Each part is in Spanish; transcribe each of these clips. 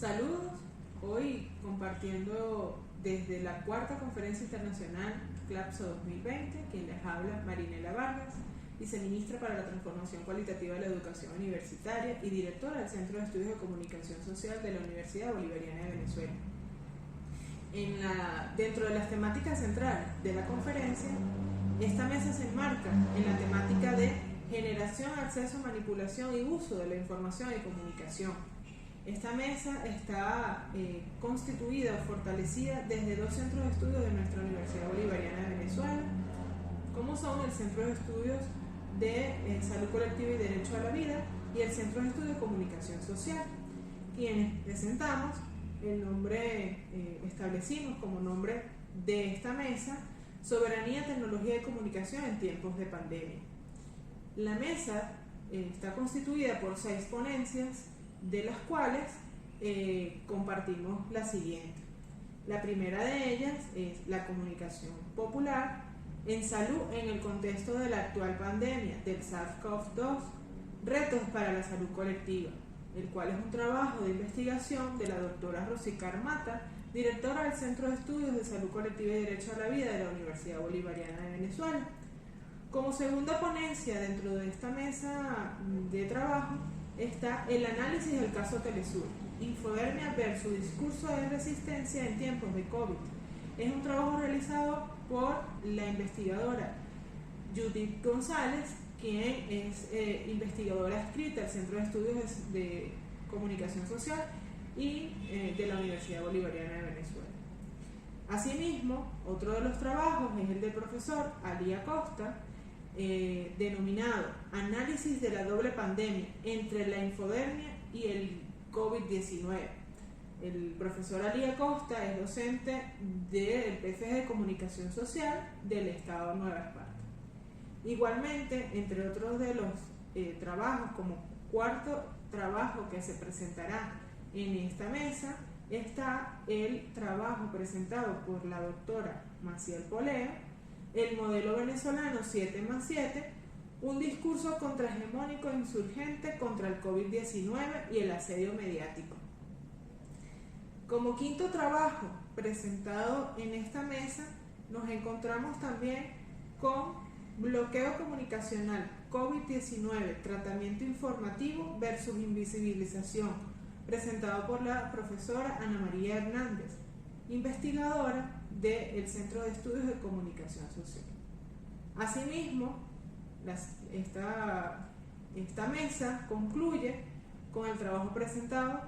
Saludos, hoy compartiendo desde la cuarta Conferencia Internacional CLAPSO 2020, quien les habla Marinela Vargas, viceministra para la Transformación Cualitativa de la Educación Universitaria y directora del Centro de Estudios de Comunicación Social de la Universidad Bolivariana de Venezuela. Dentro de las temáticas centrales de la conferencia, esta mesa se enmarca en la temática de generación, acceso, manipulación y uso de la información y comunicación. Esta mesa está constituida o fortalecida desde dos centros de estudios de nuestra Universidad Bolivariana de Venezuela, como son el Centro de Estudios de Salud Colectiva y Derecho a la Vida y el Centro de Estudios de Comunicación Social, quienes presentamos el nombre, establecimos como nombre de esta mesa, Soberanía, Tecnología y Comunicación en tiempos de pandemia. La mesa está constituida por 6 ponencias, de las cuales compartimos la siguiente. La primera de ellas es la comunicación popular en salud en el contexto de la actual pandemia del SARS-CoV-2, retos para la salud colectiva, el cual es un trabajo de investigación de la doctora Rosicar Mata, directora del Centro de Estudios de Salud Colectiva y Derecho a la Vida de la Universidad Bolivariana de Venezuela. Como segunda ponencia dentro de esta mesa de trabajo está el análisis del caso Telesur, infodermia versus discurso de resistencia en tiempos de COVID. Es un trabajo realizado por la investigadora Judith González, quien es investigadora adscrita al Centro de Estudios de Comunicación Social y de la Universidad Bolivariana de Venezuela. Asimismo, otro de los trabajos es el del profesor Ali Acosta, denominado Análisis de la doble pandemia entre la infodermia y el COVID-19. El profesor Ali Acosta es docente del PFG de Comunicación Social del Estado Nueva Esparta. Igualmente, entre otros de los trabajos, como cuarto trabajo que se presentará en esta mesa, está el trabajo presentado por la doctora Maciel Poleo, el modelo venezolano 7+7, un discurso contrahegemónico e insurgente contra el COVID-19 y el asedio mediático. Como quinto trabajo presentado en esta mesa, nos encontramos también con bloqueo comunicacional COVID-19, tratamiento informativo versus invisibilización, presentado por la profesora Ana María Hernández, investigadora del Centro de Estudios de Comunicación Social. Asimismo, esta mesa concluye con el trabajo presentado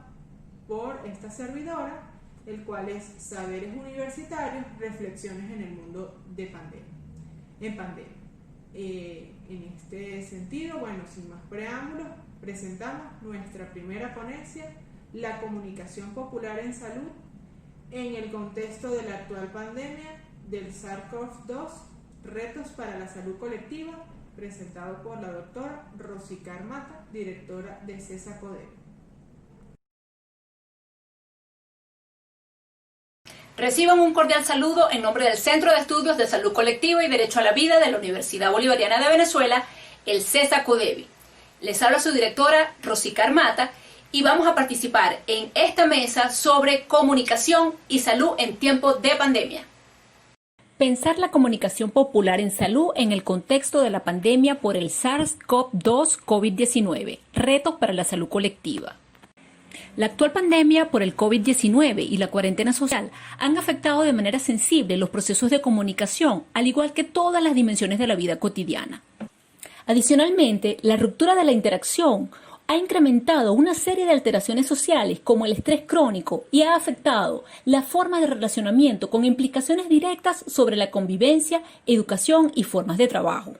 por esta servidora, el cual es Saberes Universitarios, Reflexiones en el Mundo de pandemia. En este sentido, sin más preámbulos, presentamos nuestra primera ponencia, la comunicación popular en salud en el contexto de la actual pandemia del SARS-CoV-2, retos para la salud colectiva, presentado por la doctora Rosicar Mata, directora de CESA-CODEB. Reciban un cordial saludo en nombre del Centro de Estudios de Salud Colectiva y Derecho a la Vida de la Universidad Bolivariana de Venezuela, el CESA-CODEB. Les habla su directora Rosicar Mata y vamos a participar en esta mesa sobre comunicación y salud en tiempos de pandemia. Pensar la comunicación popular en salud en el contexto de la pandemia por el SARS-CoV-2 COVID-19, retos para la salud colectiva. La actual pandemia por el COVID-19 y la cuarentena social han afectado de manera sensible los procesos de comunicación, al igual que todas las dimensiones de la vida cotidiana. Adicionalmente, la ruptura de la interacción ha incrementado una serie de alteraciones sociales como el estrés crónico y ha afectado la forma de relacionamiento con implicaciones directas sobre la convivencia, educación y formas de trabajo.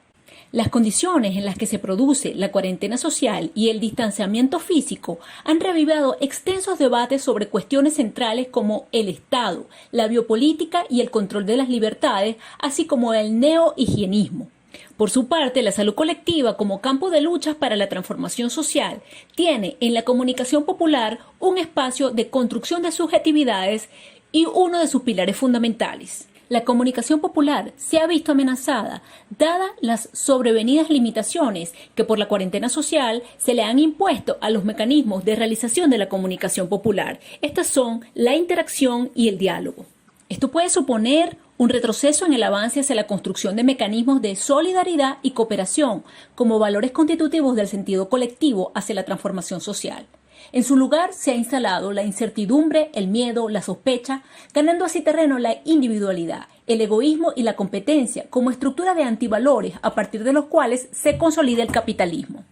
Las condiciones en las que se produce la cuarentena social y el distanciamiento físico han revivado extensos debates sobre cuestiones centrales como el Estado, la biopolítica y el control de las libertades, así como el neohigienismo. Por su parte, la salud colectiva como campo de luchas para la transformación social tiene en la comunicación popular un espacio de construcción de subjetividades y uno de sus pilares fundamentales. La comunicación popular se ha visto amenazada, dadas las sobrevenidas limitaciones que por la cuarentena social se le han impuesto a los mecanismos de realización de la comunicación popular. Estas son la interacción y el diálogo. Esto puede suponer un retroceso en el avance hacia la construcción de mecanismos de solidaridad y cooperación como valores constitutivos del sentido colectivo hacia la transformación social. En su lugar se ha instalado la incertidumbre, el miedo, la sospecha, ganando así terreno la individualidad, el egoísmo y la competencia como estructura de antivalores a partir de los cuales se consolida el capitalismo.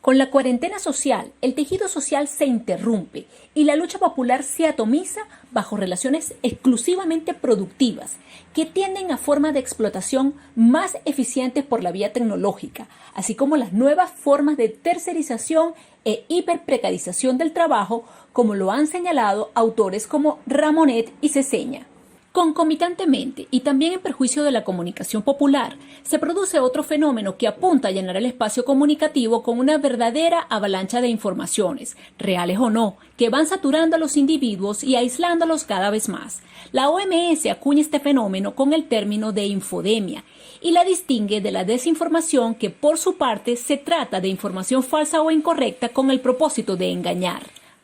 Con la cuarentena social, el tejido social se interrumpe y la lucha popular se atomiza bajo relaciones exclusivamente productivas que tienden a formas de explotación más eficientes por la vía tecnológica, así como las nuevas formas de tercerización e hiperprecarización del trabajo, como lo han señalado autores como Ramonet y Ceseña. Concomitantemente, y también en perjuicio de la comunicación popular, se produce otro fenómeno que apunta a llenar el espacio comunicativo con una verdadera avalancha de informaciones, reales o no, que van saturando a los individuos y aislándolos cada vez más. La OMS acuña este fenómeno con el término de infodemia y la distingue de la desinformación, que por su parte se trata de información falsa o incorrecta con el propósito de engañar.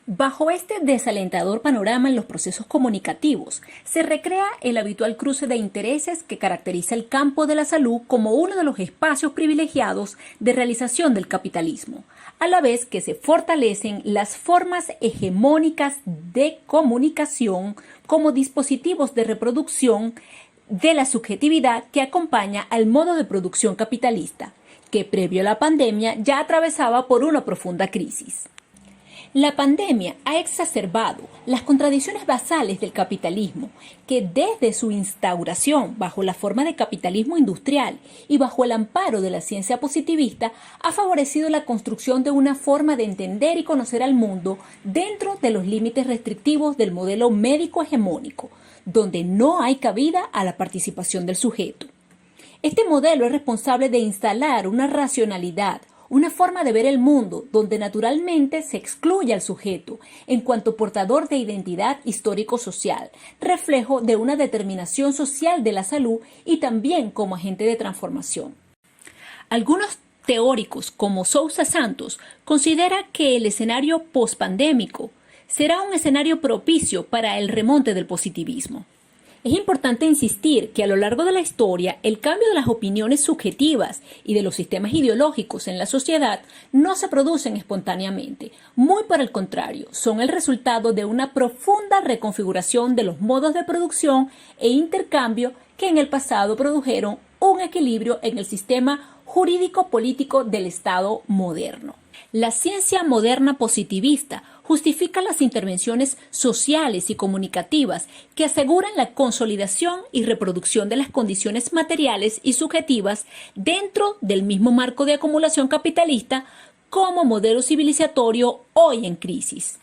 Bajo este desalentador panorama en los procesos comunicativos, se recrea el habitual cruce de intereses que caracteriza el campo de la salud como uno de los espacios privilegiados de realización del capitalismo, a la vez que se fortalecen las formas hegemónicas de comunicación como dispositivos de reproducción de la subjetividad que acompaña al modo de producción capitalista, que previo a la pandemia ya atravesaba por una profunda crisis. La pandemia ha exacerbado las contradicciones basales del capitalismo, que desde su instauración bajo la forma de capitalismo industrial y bajo el amparo de la ciencia positivista ha favorecido la construcción de una forma de entender y conocer al mundo dentro de los límites restrictivos del modelo médico hegemónico, donde no hay cabida a la participación del sujeto. Este modelo es responsable de instalar una racionalidad, una forma de ver el mundo donde naturalmente se excluye al sujeto en cuanto portador de identidad histórico-social, reflejo de una determinación social de la salud y también como agente de transformación. Algunos teóricos como Sousa Santos considera que el escenario pospandémico será un escenario propicio para el remonte del positivismo. Es importante insistir que a lo largo de la historia el cambio de las opiniones subjetivas y de los sistemas ideológicos en la sociedad no se producen espontáneamente. Muy por el contrario, son el resultado de una profunda reconfiguración de los modos de producción e intercambio que en el pasado produjeron un equilibrio en el sistema jurídico-político del Estado moderno. La ciencia moderna positivista justifica las intervenciones sociales y comunicativas que aseguran la consolidación y reproducción de las condiciones materiales y subjetivas dentro del mismo marco de acumulación capitalista como modelo civilizatorio hoy en crisis.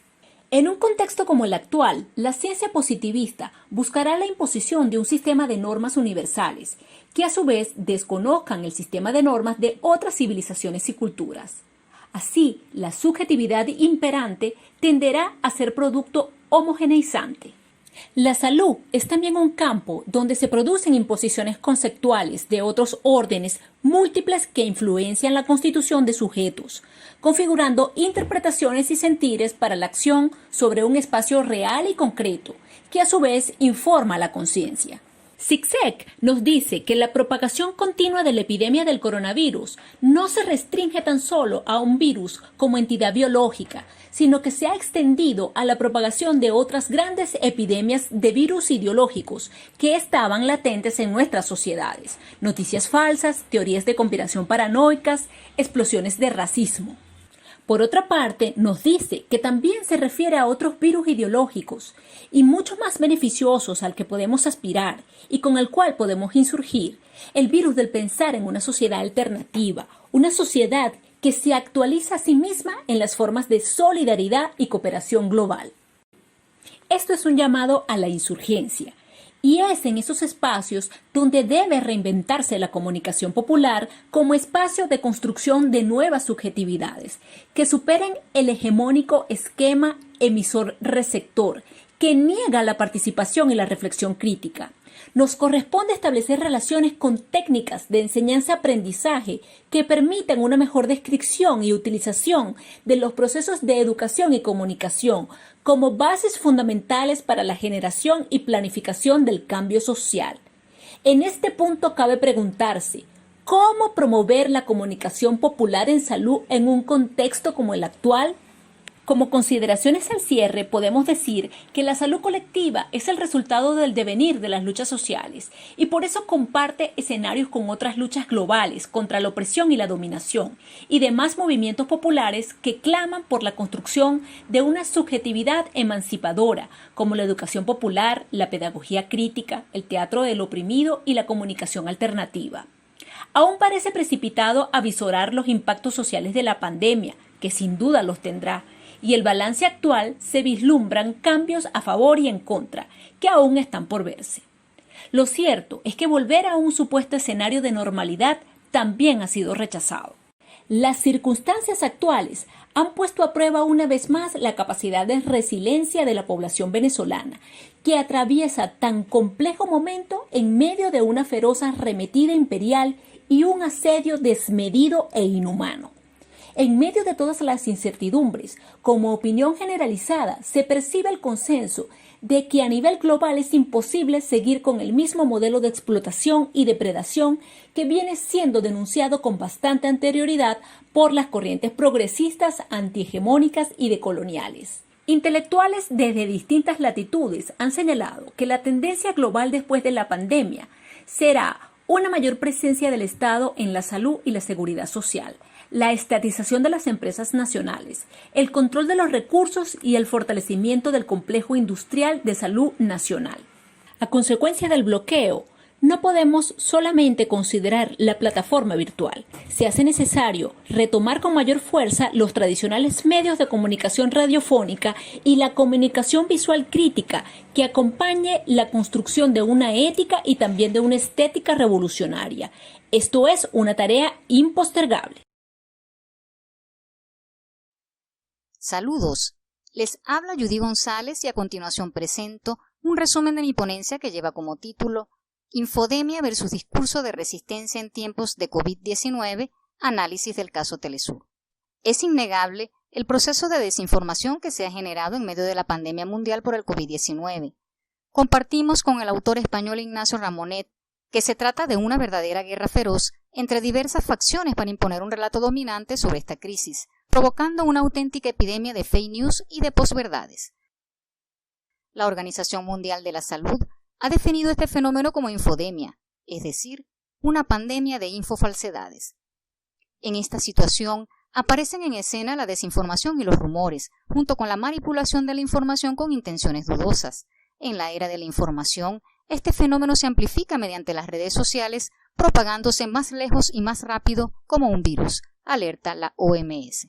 En un contexto como el actual, la ciencia positivista buscará la imposición de un sistema de normas universales que a su vez desconozcan el sistema de normas de otras civilizaciones y culturas. Así, la subjetividad imperante tenderá a ser producto homogeneizante. La salud es también un campo donde se producen imposiciones conceptuales de otros órdenes múltiples que influencian la constitución de sujetos, configurando interpretaciones y sentires para la acción sobre un espacio real y concreto, que a su vez informa la conciencia. Zizek nos dice que la propagación continua de la epidemia del coronavirus no se restringe tan solo a un virus como entidad biológica, sino que se ha extendido a la propagación de otras grandes epidemias de virus ideológicos que estaban latentes en nuestras sociedades. Noticias falsas, teorías de conspiración paranoicas, explosiones de racismo. Por otra parte, nos dice que también se refiere a otros virus ideológicos y mucho más beneficiosos al que podemos aspirar y con el cual podemos insurgir, el virus del pensar en una sociedad alternativa, una sociedad que se actualiza a sí misma en las formas de solidaridad y cooperación global. Esto es un llamado a la insurgencia. Y es en esos espacios donde debe reinventarse la comunicación popular como espacio de construcción de nuevas subjetividades que superen el hegemónico esquema emisor-receptor que niega la participación y la reflexión crítica. Nos corresponde establecer relaciones con técnicas de enseñanza-aprendizaje que permitan una mejor descripción y utilización de los procesos de educación y comunicación como bases fundamentales para la generación y planificación del cambio social. En este punto cabe preguntarse, ¿cómo promover la comunicación popular en salud en un contexto como el actual? Como consideraciones al cierre, podemos decir que la salud colectiva es el resultado del devenir de las luchas sociales y por eso comparte escenarios con otras luchas globales contra la opresión y la dominación y demás movimientos populares que claman por la construcción de una subjetividad emancipadora como la educación popular, la pedagogía crítica, el teatro del oprimido y la comunicación alternativa. Aún parece precipitado avisorar los impactos sociales de la pandemia, que sin duda los tendrá, y el balance actual se vislumbran cambios a favor y en contra, que aún están por verse. Lo cierto es que volver a un supuesto escenario de normalidad también ha sido rechazado. Las circunstancias actuales han puesto a prueba una vez más la capacidad de resiliencia de la población venezolana, que atraviesa tan complejo momento en medio de una feroz arremetida imperial y un asedio desmedido e inhumano. En medio de todas las incertidumbres, como opinión generalizada, se percibe el consenso de que a nivel global es imposible seguir con el mismo modelo de explotación y depredación que viene siendo denunciado con bastante anterioridad por las corrientes progresistas, antihegemónicas y decoloniales. Intelectuales desde distintas latitudes han señalado que la tendencia global después de la pandemia será una mayor presencia del Estado en la salud y la seguridad social, la estatización de las empresas nacionales, el control de los recursos y el fortalecimiento del complejo industrial de salud nacional. A consecuencia del bloqueo, no podemos solamente considerar la plataforma virtual. Se hace necesario retomar con mayor fuerza los tradicionales medios de comunicación radiofónica y la comunicación visual crítica que acompañe la construcción de una ética y también de una estética revolucionaria. Esto es una tarea impostergable. Saludos, les habla Judy González y a continuación presento un resumen de mi ponencia que lleva como título Infodemia versus discurso de resistencia en tiempos de COVID-19, análisis del caso Telesur. Es innegable el proceso de desinformación que se ha generado en medio de la pandemia mundial por el COVID-19. Compartimos con el autor español Ignacio Ramonet que se trata de una verdadera guerra feroz entre diversas facciones para imponer un relato dominante sobre esta crisis, provocando una auténtica epidemia de fake news y de posverdades. La Organización Mundial de la Salud ha definido este fenómeno como infodemia, es decir, una pandemia de infofalsedades. En esta situación aparecen en escena la desinformación y los rumores, junto con la manipulación de la información con intenciones dudosas. En la era de la información, este fenómeno se amplifica mediante las redes sociales, propagándose más lejos y más rápido como un virus, alerta la OMS.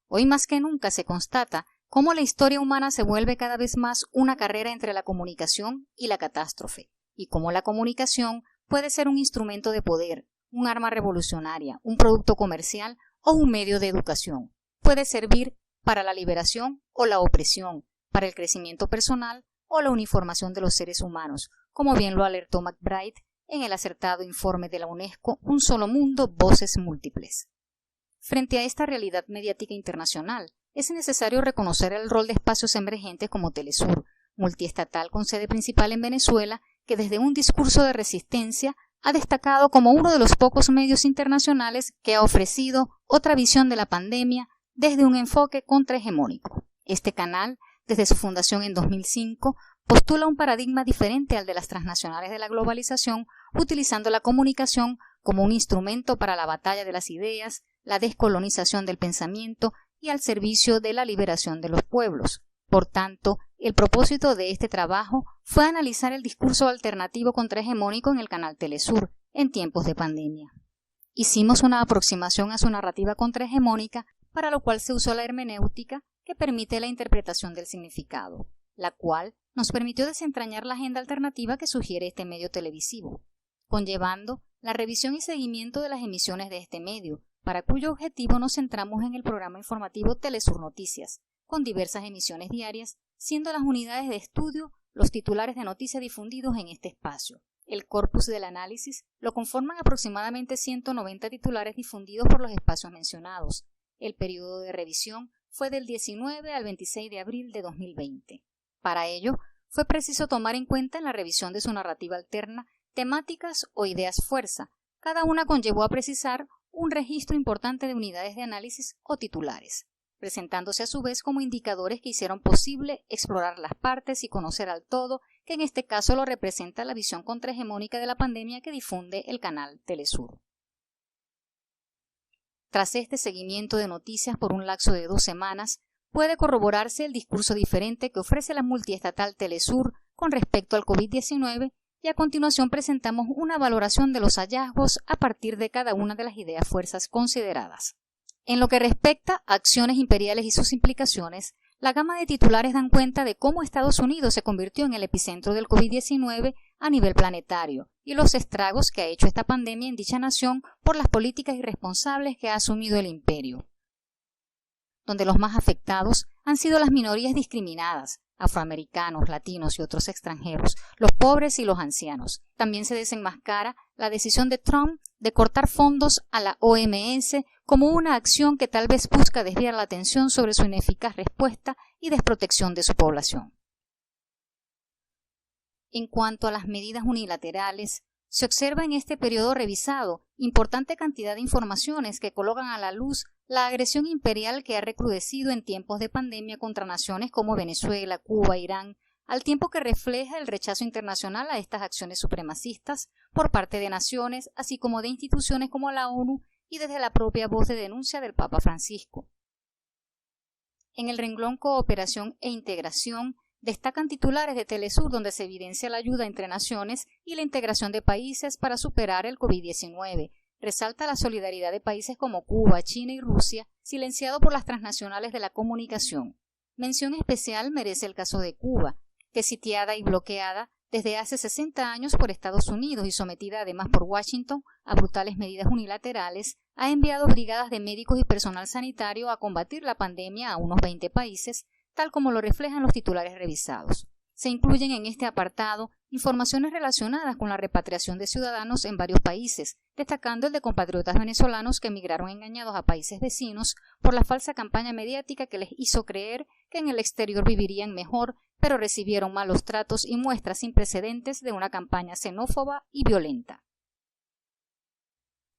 Hoy más que nunca se constata cómo la historia humana se vuelve cada vez más una carrera entre la comunicación y la catástrofe, y cómo la comunicación puede ser un instrumento de poder, un arma revolucionaria, un producto comercial o un medio de educación. Puede servir para la liberación o la opresión, para el crecimiento personal o la uniformación de los seres humanos, como bien lo alertó McBride en el acertado informe de la UNESCO Un solo mundo, voces múltiples. Frente a esta realidad mediática internacional, es necesario reconocer el rol de espacios emergentes como Telesur, multiestatal con sede principal en Venezuela, que desde un discurso de resistencia ha destacado como uno de los pocos medios internacionales que ha ofrecido otra visión de la pandemia desde un enfoque contrahegemónico. Este canal, desde su fundación en 2005, postula un paradigma diferente al de las transnacionales de la globalización, utilizando la comunicación como un instrumento para la batalla de las ideas, la descolonización del pensamiento y al servicio de la liberación de los pueblos. Por tanto, el propósito de este trabajo fue analizar el discurso alternativo contrahegemónico en el canal Telesur en tiempos de pandemia. Hicimos una aproximación a su narrativa contrahegemónica, para lo cual se usó la hermenéutica que permite la interpretación del significado, la cual nos permitió desentrañar la agenda alternativa que sugiere este medio televisivo, conllevando la revisión y seguimiento de las emisiones de este medio, para cuyo objetivo nos centramos en el programa informativo Telesur Noticias, con diversas emisiones diarias, siendo las unidades de estudio los titulares de noticias difundidos en este espacio. El corpus del análisis lo conforman aproximadamente 190 titulares difundidos por los espacios mencionados. El periodo de revisión fue del 19 al 26 de abril de 2020. Para ello, fue preciso tomar en cuenta en la revisión de su narrativa alterna temáticas o ideas fuerza. Cada una conllevó a precisar un registro importante de unidades de análisis o titulares, presentándose a su vez como indicadores que hicieron posible explorar las partes y conocer al todo, que en este caso lo representa la visión contrahegemónica de la pandemia que difunde el canal Telesur. Tras este seguimiento de noticias por un lapso de 2 semanas, puede corroborarse el discurso diferente que ofrece la multiestatal Telesur con respecto al COVID-19 y a continuación presentamos una valoración de los hallazgos a partir de cada una de las ideas fuerzas consideradas. En lo que respecta a acciones imperiales y sus implicaciones, la gama de titulares dan cuenta de cómo Estados Unidos se convirtió en el epicentro del COVID-19 a nivel planetario y los estragos que ha hecho esta pandemia en dicha nación por las políticas irresponsables que ha asumido el imperio, donde los más afectados han sido las minorías discriminadas, afroamericanos, latinos y otros extranjeros, los pobres y los ancianos. También se desenmascara la decisión de Trump de cortar fondos a la OMS como una acción que tal vez busca desviar la atención sobre su ineficaz respuesta y desprotección de su población. En cuanto a las medidas unilaterales, se observa en este periodo revisado importante cantidad de informaciones que colocan a la luz la agresión imperial que ha recrudecido en tiempos de pandemia contra naciones como Venezuela, Cuba, Irán, al tiempo que refleja el rechazo internacional a estas acciones supremacistas por parte de naciones, así como de instituciones como la ONU y desde la propia voz de denuncia del Papa Francisco. En el renglón Cooperación e Integración destacan titulares de Telesur donde se evidencia la ayuda entre naciones y la integración de países para superar el COVID-19. Resalta la solidaridad de países como Cuba, China y Rusia, silenciado por las transnacionales de la comunicación. Mención especial merece el caso de Cuba, que sitiada y bloqueada desde hace 60 años por Estados Unidos y sometida además por Washington a brutales medidas unilaterales, ha enviado brigadas de médicos y personal sanitario a combatir la pandemia a unos 20 países, tal como lo reflejan los titulares revisados. Se incluyen en este apartado informaciones relacionadas con la repatriación de ciudadanos en varios países, destacando el de compatriotas venezolanos que emigraron engañados a países vecinos por la falsa campaña mediática que les hizo creer que en el exterior vivirían mejor, pero recibieron malos tratos y muestras sin precedentes de una campaña xenófoba y violenta.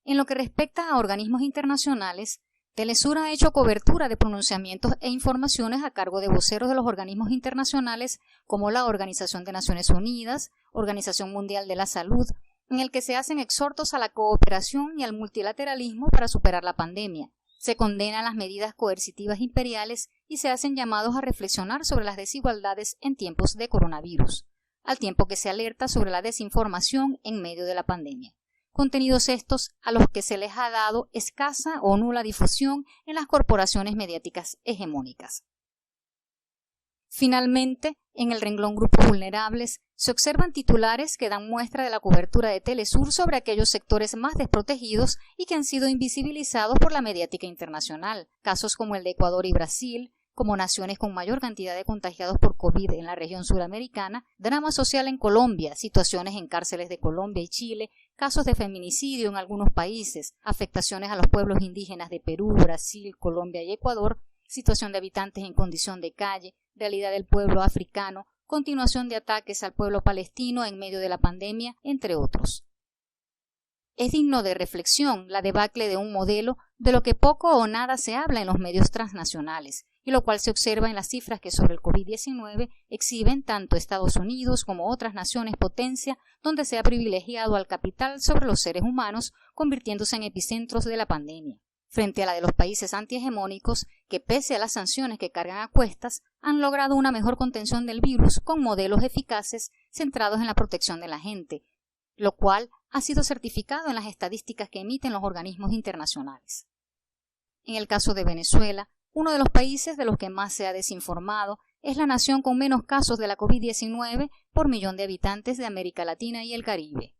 En lo que respecta a organismos internacionales, Telesur ha hecho cobertura de pronunciamientos e informaciones a cargo de voceros de los organismos internacionales como la Organización de Naciones Unidas, Organización Mundial de la Salud, en el que se hacen exhortos a la cooperación y al multilateralismo para superar la pandemia. Se condenan las medidas coercitivas imperiales y se hacen llamados a reflexionar sobre las desigualdades en tiempos de coronavirus, al tiempo que se alerta sobre la desinformación en medio de la pandemia. Contenidos estos a los que se les ha dado escasa o nula difusión en las corporaciones mediáticas hegemónicas. Finalmente, en el renglón Grupos Vulnerables, se observan titulares que dan muestra de la cobertura de Telesur sobre aquellos sectores más desprotegidos y que han sido invisibilizados por la mediática internacional, casos como el de Ecuador y Brasil, como naciones con mayor cantidad de contagiados por COVID en la región suramericana, drama social en Colombia, situaciones en cárceles de Colombia y Chile, casos de feminicidio en algunos países, afectaciones a los pueblos indígenas de Perú, Brasil, Colombia y Ecuador, situación de habitantes en condición de calle, realidad del pueblo africano, continuación de ataques al pueblo palestino en medio de la pandemia, entre otros. Es digno de reflexión la debacle de un modelo de lo que poco o nada se habla en los medios transnacionales, y lo cual se observa en las cifras que sobre el COVID-19 exhiben tanto Estados Unidos como otras naciones potencia, donde se ha privilegiado al capital sobre los seres humanos, convirtiéndose en epicentros de la pandemia, frente a la de los países antihegemónicos que, pese a las sanciones que cargan a cuestas, han logrado una mejor contención del virus con modelos eficaces centrados en la protección de la gente, lo cual ha sido certificado en las estadísticas que emiten los organismos internacionales. En el caso de Venezuela, uno de los países de los que más se ha desinformado es la nación con menos casos de la COVID-19 por millón de habitantes de América Latina y el Caribe.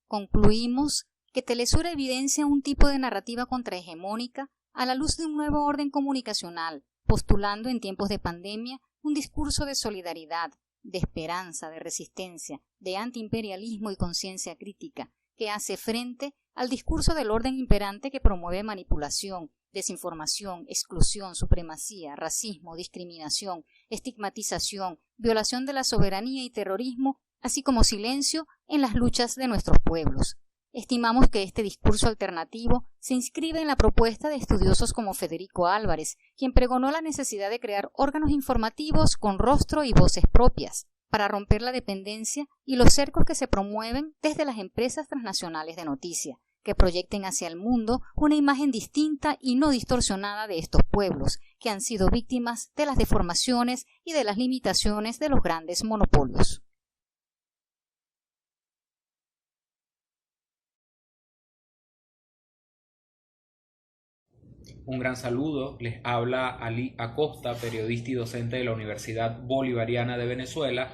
Concluimos que Telesur evidencia un tipo de narrativa contrahegemónica a la luz de un nuevo orden comunicacional, postulando en tiempos de pandemia un discurso de solidaridad, de esperanza, de resistencia, de antiimperialismo y conciencia crítica, que hace frente al discurso del orden imperante que promueve manipulación, desinformación, exclusión, supremacía, racismo, discriminación, estigmatización, violación de la soberanía y terrorismo, así como silencio en las luchas de nuestros pueblos. Estimamos que este discurso alternativo se inscribe en la propuesta de estudiosos como Federico Álvarez, quien pregonó la necesidad de crear órganos informativos con rostro y voces propias, para romper la dependencia y los cercos que se promueven desde las empresas transnacionales de noticia, que proyecten hacia el mundo una imagen distinta y no distorsionada de estos pueblos, que han sido víctimas de las deformaciones y de las limitaciones de los grandes monopolios. Un gran saludo, les habla Ali Acosta, periodista y docente de la Universidad Bolivariana de Venezuela,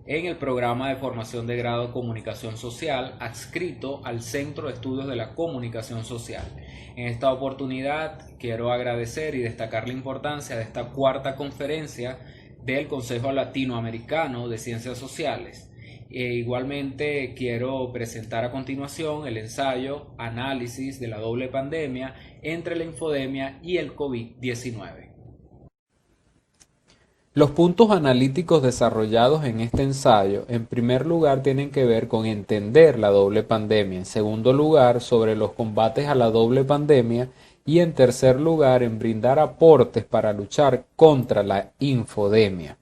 en el programa de formación de grado Comunicación Social, adscrito al Centro de Estudios de la Comunicación Social. En esta oportunidad quiero agradecer y destacar la importancia de esta cuarta conferencia del Consejo Latinoamericano de Ciencias Sociales. Igualmente quiero presentar a continuación el ensayo Análisis de la doble pandemia entre la infodemia y el COVID-19. Los puntos analíticos desarrollados en este ensayo, en primer lugar, tienen que ver con entender la doble pandemia, en segundo lugar, sobre los combates a la doble pandemia y en tercer lugar, en brindar aportes para luchar contra la infodemia.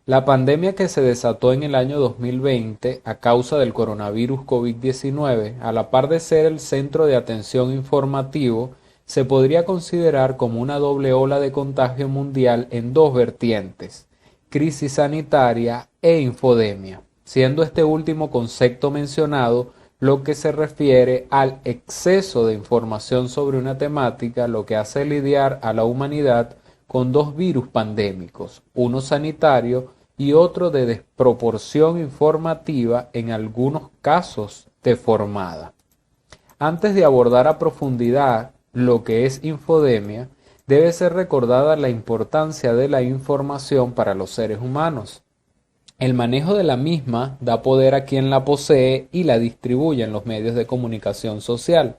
La pandemia que se desató en el año 2020 a causa del coronavirus COVID-19, a la par de ser el centro de atención informativo, se podría considerar como una doble ola de contagio mundial en dos vertientes, crisis sanitaria e infodemia, siendo este último concepto mencionado lo que se refiere al exceso de información sobre una temática, lo que hace lidiar a la humanidad con dos virus pandémicos, uno sanitario y otro de desproporción informativa, en algunos casos deformada. Antes de abordar a profundidad lo que es infodemia, debe ser recordada la importancia de la información para los seres humanos. El manejo de la misma da poder a quien la posee y la distribuye en los medios de comunicación social.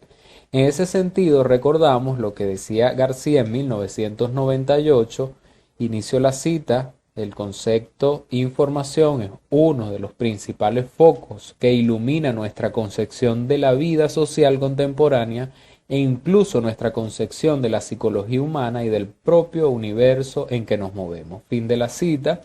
En ese sentido, recordamos lo que decía García en 1998, inicio la cita: el concepto información es uno de los principales focos que ilumina nuestra concepción de la vida social contemporánea e incluso nuestra concepción de la psicología humana y del propio universo en que nos movemos. Fin de la cita.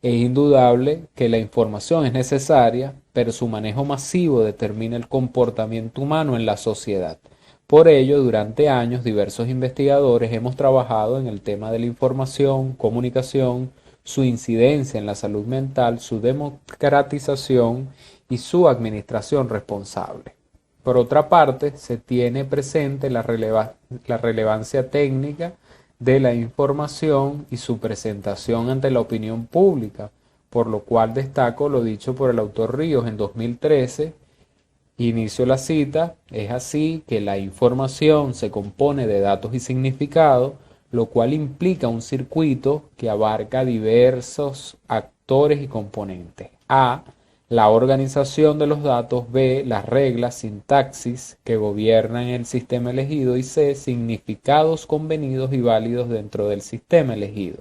Es indudable que la información es necesaria, pero su manejo masivo determina el comportamiento humano en la sociedad. Por ello, durante años, diversos investigadores hemos trabajado en el tema de la información, comunicación, su incidencia en la salud mental, su democratización y su administración responsable. Por otra parte, se tiene presente la relevancia técnica de la información y su presentación ante la opinión pública, por lo cual destaco lo dicho por el autor Ríos en 2013, inicio la cita: es así que la información se compone de datos y significado, lo cual implica un circuito que abarca diversos actores y componentes. A. La organización de los datos. B. Las reglas, sintaxis que gobiernan el sistema elegido. Y C. Significados convenidos y válidos dentro del sistema elegido.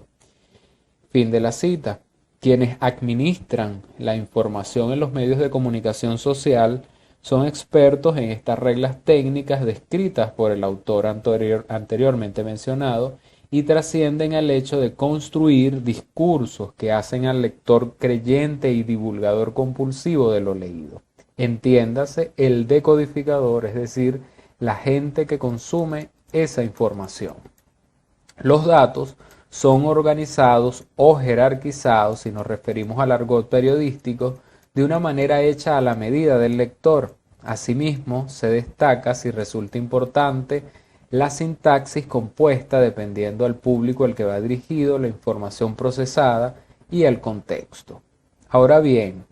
Fin de la cita. Quienes administran la información en los medios de comunicación social son expertos en estas reglas técnicas descritas por el autor anteriormente mencionado y trascienden al hecho de construir discursos que hacen al lector creyente y divulgador compulsivo de lo leído. Entiéndase, el decodificador, es decir, la gente que consume esa información. Los datos son organizados o jerarquizados, si nos referimos al argot periodístico, de una manera hecha a la medida del lector. Asimismo, se destaca, si resulta importante, la sintaxis compuesta dependiendo al público al que va dirigido la información procesada y el contexto. Ahora bien,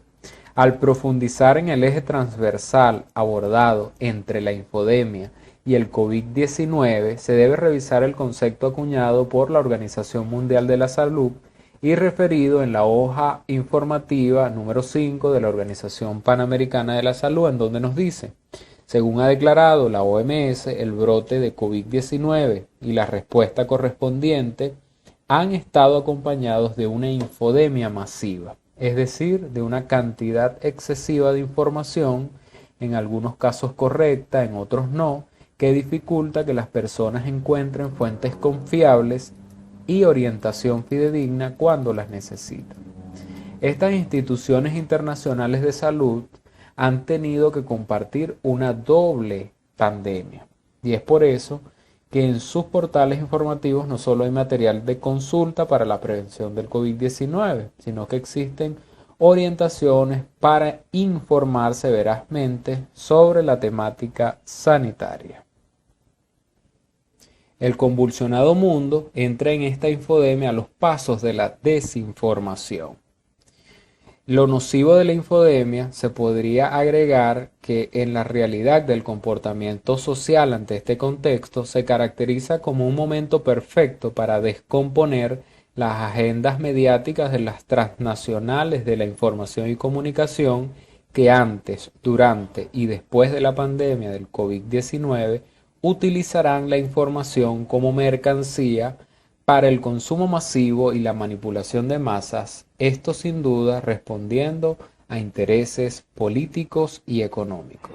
al profundizar en el eje transversal abordado entre la infodemia y el COVID-19, se debe revisar el concepto acuñado por la Organización Mundial de la Salud y referido en la hoja informativa número 5 de la Organización Panamericana de la Salud, en donde nos dice: según ha declarado la OMS, el brote de COVID-19 y la respuesta correspondiente han estado acompañados de una infodemia masiva, es decir, de una cantidad excesiva de información, en algunos casos correcta, en otros no, que dificulta que las personas encuentren fuentes confiables y orientación fidedigna cuando las necesitan. Estas instituciones internacionales de salud han tenido que compartir una doble pandemia, y es por eso que en sus portales informativos no solo hay material de consulta para la prevención del COVID-19, sino que existen orientaciones para informarse verazmente sobre la temática sanitaria. El convulsionado mundo entra en esta infodemia a los pasos de la desinformación. Lo nocivo de la infodemia se podría agregar que en la realidad del comportamiento social ante este contexto se caracteriza como un momento perfecto para descomponer las agendas mediáticas de las transnacionales de la información y comunicación que antes, durante y después de la pandemia del COVID-19 utilizarán la información como mercancía para el consumo masivo y la manipulación de masas, esto sin duda respondiendo a intereses políticos y económicos.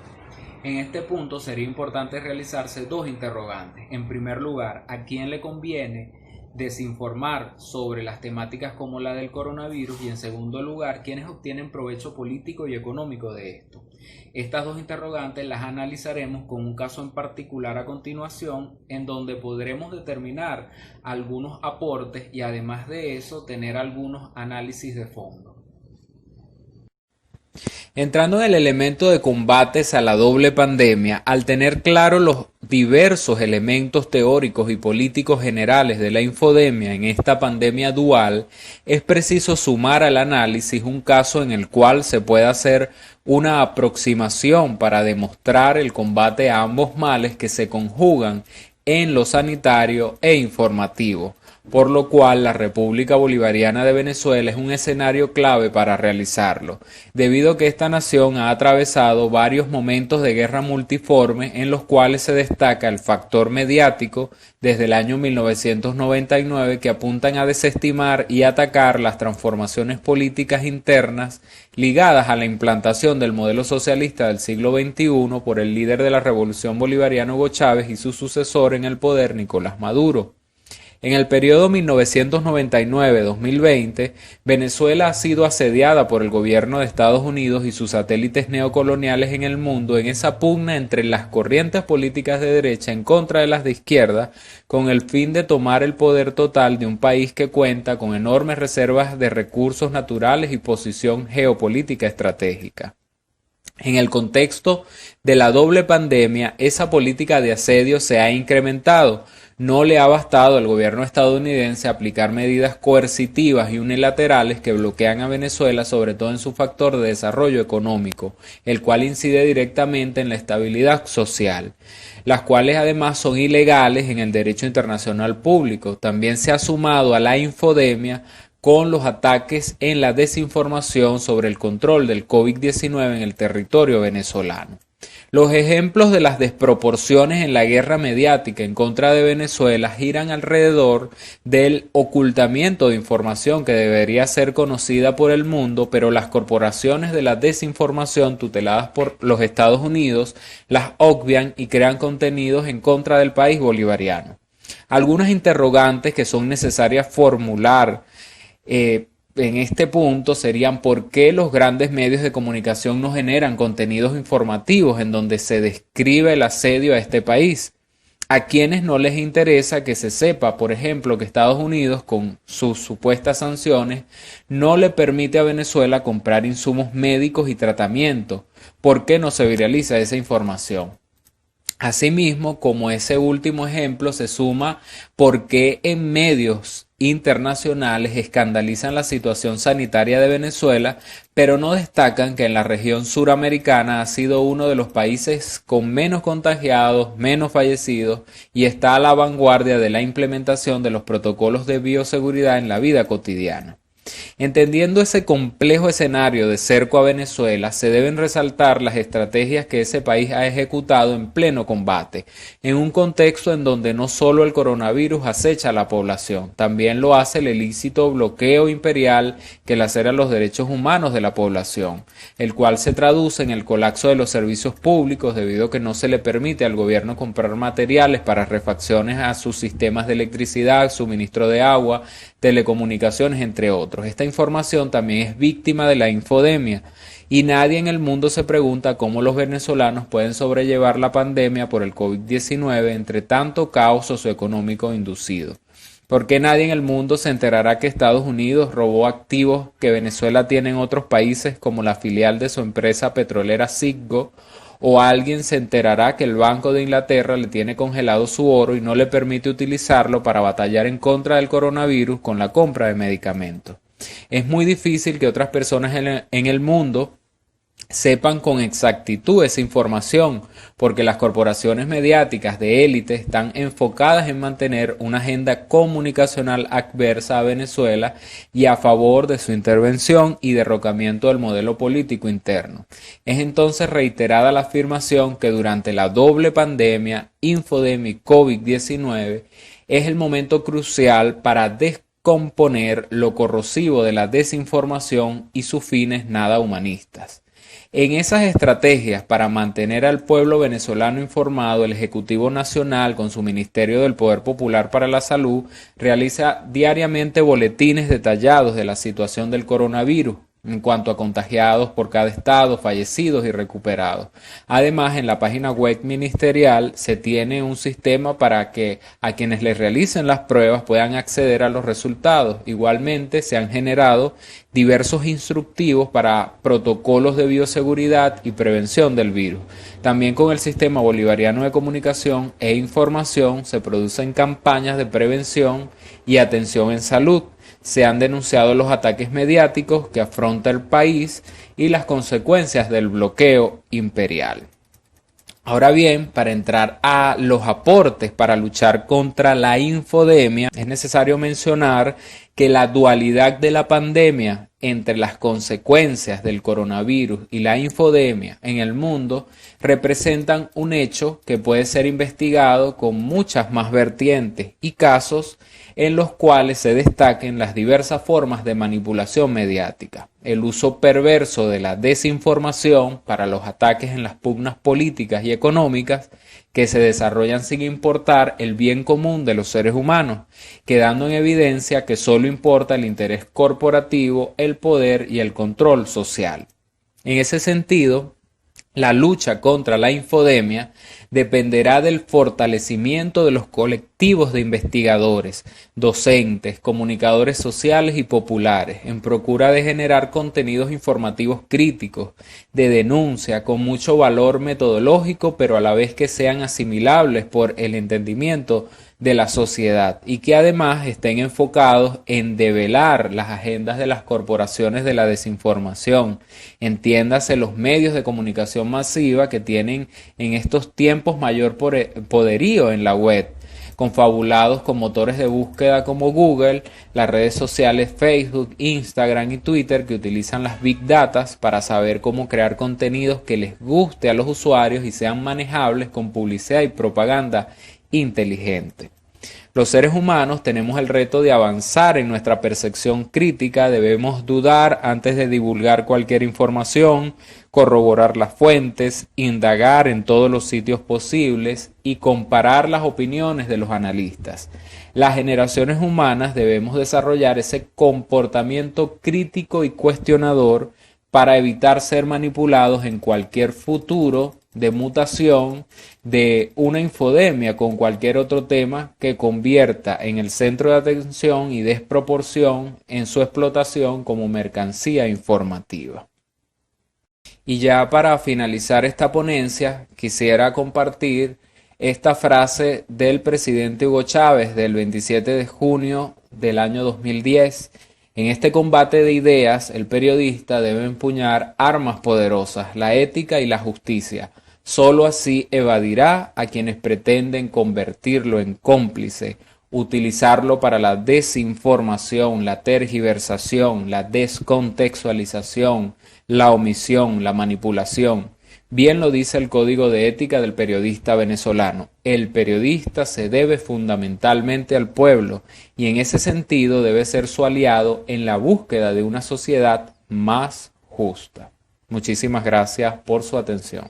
En este punto sería importante realizarse dos interrogantes. En primer lugar, ¿a quién le conviene desinformar sobre las temáticas como la del coronavirus? Y en segundo lugar, ¿quiénes obtienen provecho político y económico de esto? Estas dos interrogantes las analizaremos con un caso en particular a continuación, en donde podremos determinar algunos aportes y además de eso tener algunos análisis de fondo. Entrando en el elemento de combates a la doble pandemia, al tener claro los diversos elementos teóricos y políticos generales de la infodemia en esta pandemia dual, es preciso sumar al análisis un caso en el cual se pueda hacer una aproximación para demostrar el combate a ambos males que se conjugan en lo sanitario e informativo, por lo cual la República Bolivariana de Venezuela es un escenario clave para realizarlo, debido a que esta nación ha atravesado varios momentos de guerra multiforme en los cuales se destaca el factor mediático desde el año 1999 que apuntan a desestimar y atacar las transformaciones políticas internas ligadas a la implantación del modelo socialista del siglo XXI por el líder de la Revolución Bolivariana Hugo Chávez y su sucesor en el poder Nicolás Maduro. En el periodo 1999-2020, Venezuela ha sido asediada por el gobierno de Estados Unidos y sus satélites neocoloniales en el mundo en esa pugna entre las corrientes políticas de derecha en contra de las de izquierda, con el fin de tomar el poder total de un país que cuenta con enormes reservas de recursos naturales y posición geopolítica estratégica. En el contexto de la doble pandemia, esa política de asedio se ha incrementado. No le ha bastado al gobierno estadounidense aplicar medidas coercitivas y unilaterales que bloquean a Venezuela, sobre todo en su factor de desarrollo económico, el cual incide directamente en la estabilidad social, las cuales además son ilegales en el derecho internacional público. También se ha sumado a la infodemia con los ataques en la desinformación sobre el control del COVID-19 en el territorio venezolano. Los ejemplos de las desproporciones en la guerra mediática en contra de Venezuela giran alrededor del ocultamiento de información que debería ser conocida por el mundo, pero las corporaciones de la desinformación tuteladas por los Estados Unidos las obvian y crean contenidos en contra del país bolivariano. Algunas interrogantes que son necesarias formular en este punto serían: ¿por qué los grandes medios de comunicación no generan contenidos informativos en donde se describe el asedio a este país? ¿A quienes no les interesa que se sepa, por ejemplo, que Estados Unidos, con sus supuestas sanciones, no le permite a Venezuela comprar insumos médicos y tratamientos? ¿Por qué no se viraliza esa información? Asimismo, como ese último ejemplo, se suma por qué en medios internacionales escandalizan la situación sanitaria de Venezuela, pero no destacan que en la región suramericana ha sido uno de los países con menos contagiados, menos fallecidos y está a la vanguardia de la implementación de los protocolos de bioseguridad en la vida cotidiana. Entendiendo ese complejo escenario de cerco a Venezuela, se deben resaltar las estrategias que ese país ha ejecutado en pleno combate, en un contexto en donde no solo el coronavirus acecha a la población, también lo hace el ilícito bloqueo imperial que lacera los derechos humanos de la población, el cual se traduce en el colapso de los servicios públicos debido a que no se le permite al gobierno comprar materiales para refacciones a sus sistemas de electricidad, suministro de agua, telecomunicaciones, entre otros. Esta información también es víctima de la infodemia y nadie en el mundo se pregunta cómo los venezolanos pueden sobrellevar la pandemia por el COVID-19 entre tanto caos socioeconómico inducido. ¿Por qué nadie en el mundo se enterará que Estados Unidos robó activos que Venezuela tiene en otros países como la filial de su empresa petrolera Citgo? ¿O alguien se enterará que el Banco de Inglaterra le tiene congelado su oro y no le permite utilizarlo para batallar en contra del coronavirus con la compra de medicamentos? Es muy difícil que otras personas en el mundo sepan con exactitud esa información, porque las corporaciones mediáticas de élite están enfocadas en mantener una agenda comunicacional adversa a Venezuela y a favor de su intervención y derrocamiento del modelo político interno. Es entonces reiterada la afirmación que durante la doble pandemia, infodemia y COVID-19 es el momento crucial para descomponer lo corrosivo de la desinformación y sus fines nada humanistas. En esas estrategias para mantener al pueblo venezolano informado, el Ejecutivo Nacional, con su Ministerio del Poder Popular para la Salud, realiza diariamente boletines detallados de la situación del coronavirus en cuanto a contagiados por cada estado, fallecidos y recuperados. Además, en la página web ministerial se tiene un sistema para que a quienes les realicen las pruebas puedan acceder a los resultados. Igualmente, se han generado diversos instructivos para protocolos de bioseguridad y prevención del virus. También con el Sistema Bolivariano de Comunicación e Información se producen campañas de prevención y atención en salud. Se han denunciado los ataques mediáticos que afronta el país y las consecuencias del bloqueo imperial. Ahora bien, para entrar a los aportes para luchar contra la infodemia, es necesario mencionar que la dualidad de la pandemia entre las consecuencias del coronavirus y la infodemia en el mundo representan un hecho que puede ser investigado con muchas más vertientes y casos en los cuales se destaquen las diversas formas de manipulación mediática, el uso perverso de la desinformación para los ataques en las pugnas políticas y económicas que se desarrollan sin importar el bien común de los seres humanos, quedando en evidencia que solo importa el interés corporativo, el poder y el control social. En ese sentido, la lucha contra la infodemia dependerá del fortalecimiento de los colectivos de investigadores, docentes, comunicadores sociales y populares, en procura de generar contenidos informativos críticos, de denuncia, con mucho valor metodológico, pero a la vez que sean asimilables por el entendimiento de la sociedad y que además estén enfocados en develar las agendas de las corporaciones de la desinformación. Entiéndase los medios de comunicación masiva que tienen en estos tiempos mayor poderío en la web, confabulados con motores de búsqueda como Google, las redes sociales Facebook, Instagram y Twitter que utilizan las Big Data para saber cómo crear contenidos que les guste a los usuarios y sean manejables con publicidad y propaganda inteligente. Los seres humanos tenemos el reto de avanzar en nuestra percepción crítica, debemos dudar antes de divulgar cualquier información, corroborar las fuentes, indagar en todos los sitios posibles y comparar las opiniones de los analistas. Las generaciones humanas debemos desarrollar ese comportamiento crítico y cuestionador para evitar ser manipulados en cualquier futuro de mutación de una infodemia con cualquier otro tema que convierta en el centro de atención y desproporción en su explotación como mercancía informativa. Y ya para finalizar esta ponencia, quisiera compartir esta frase del presidente Hugo Chávez del 27 de junio del año 2010. En este combate de ideas, el periodista debe empuñar armas poderosas, la ética y la justicia. Solo así evadirá a quienes pretenden convertirlo en cómplice, utilizarlo para la desinformación, la tergiversación, la descontextualización, la omisión, la manipulación. Bien lo dice el Código de Ética del Periodista Venezolano. El periodista se debe fundamentalmente al pueblo y en ese sentido debe ser su aliado en la búsqueda de una sociedad más justa. Muchísimas gracias por su atención.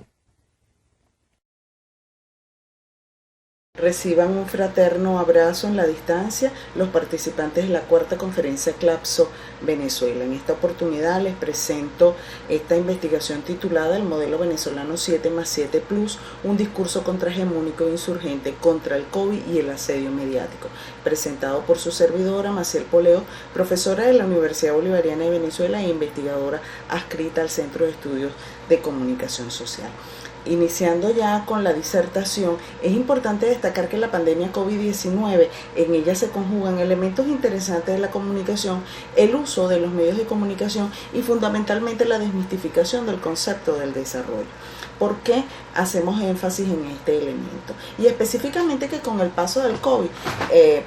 Reciban un fraterno abrazo en la distancia los participantes de la cuarta conferencia CLAPSO Venezuela. En esta oportunidad les presento esta investigación titulada El modelo venezolano 7+7+, un discurso contrahegemónico e insurgente contra el COVID y el asedio mediático, presentado por su servidora Maciel Poleo, profesora de la Universidad Bolivariana de Venezuela e investigadora adscrita al Centro de Estudios de Comunicación Social. Iniciando ya con la disertación, es importante destacar que la pandemia COVID-19, en ella se conjugan elementos interesantes de la comunicación, el uso de los medios de comunicación y fundamentalmente la desmistificación del concepto del desarrollo. ¿Por qué hacemos énfasis en este elemento? Y específicamente que con el paso del COVID,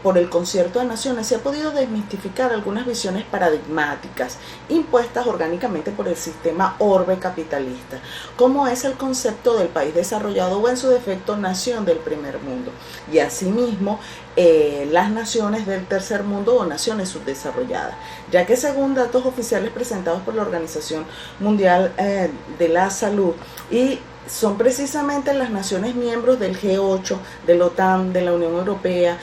por el Concierto de Naciones, se ha podido desmistificar algunas visiones paradigmáticas impuestas orgánicamente por el sistema orbe capitalista, como es el concepto del país desarrollado o en su defecto nación del primer mundo, y asimismo las naciones del tercer mundo o naciones subdesarrolladas, ya que según datos oficiales presentados por la Organización Mundial de la Salud, y son precisamente las naciones miembros del G8, de la OTAN, de la Unión Europea,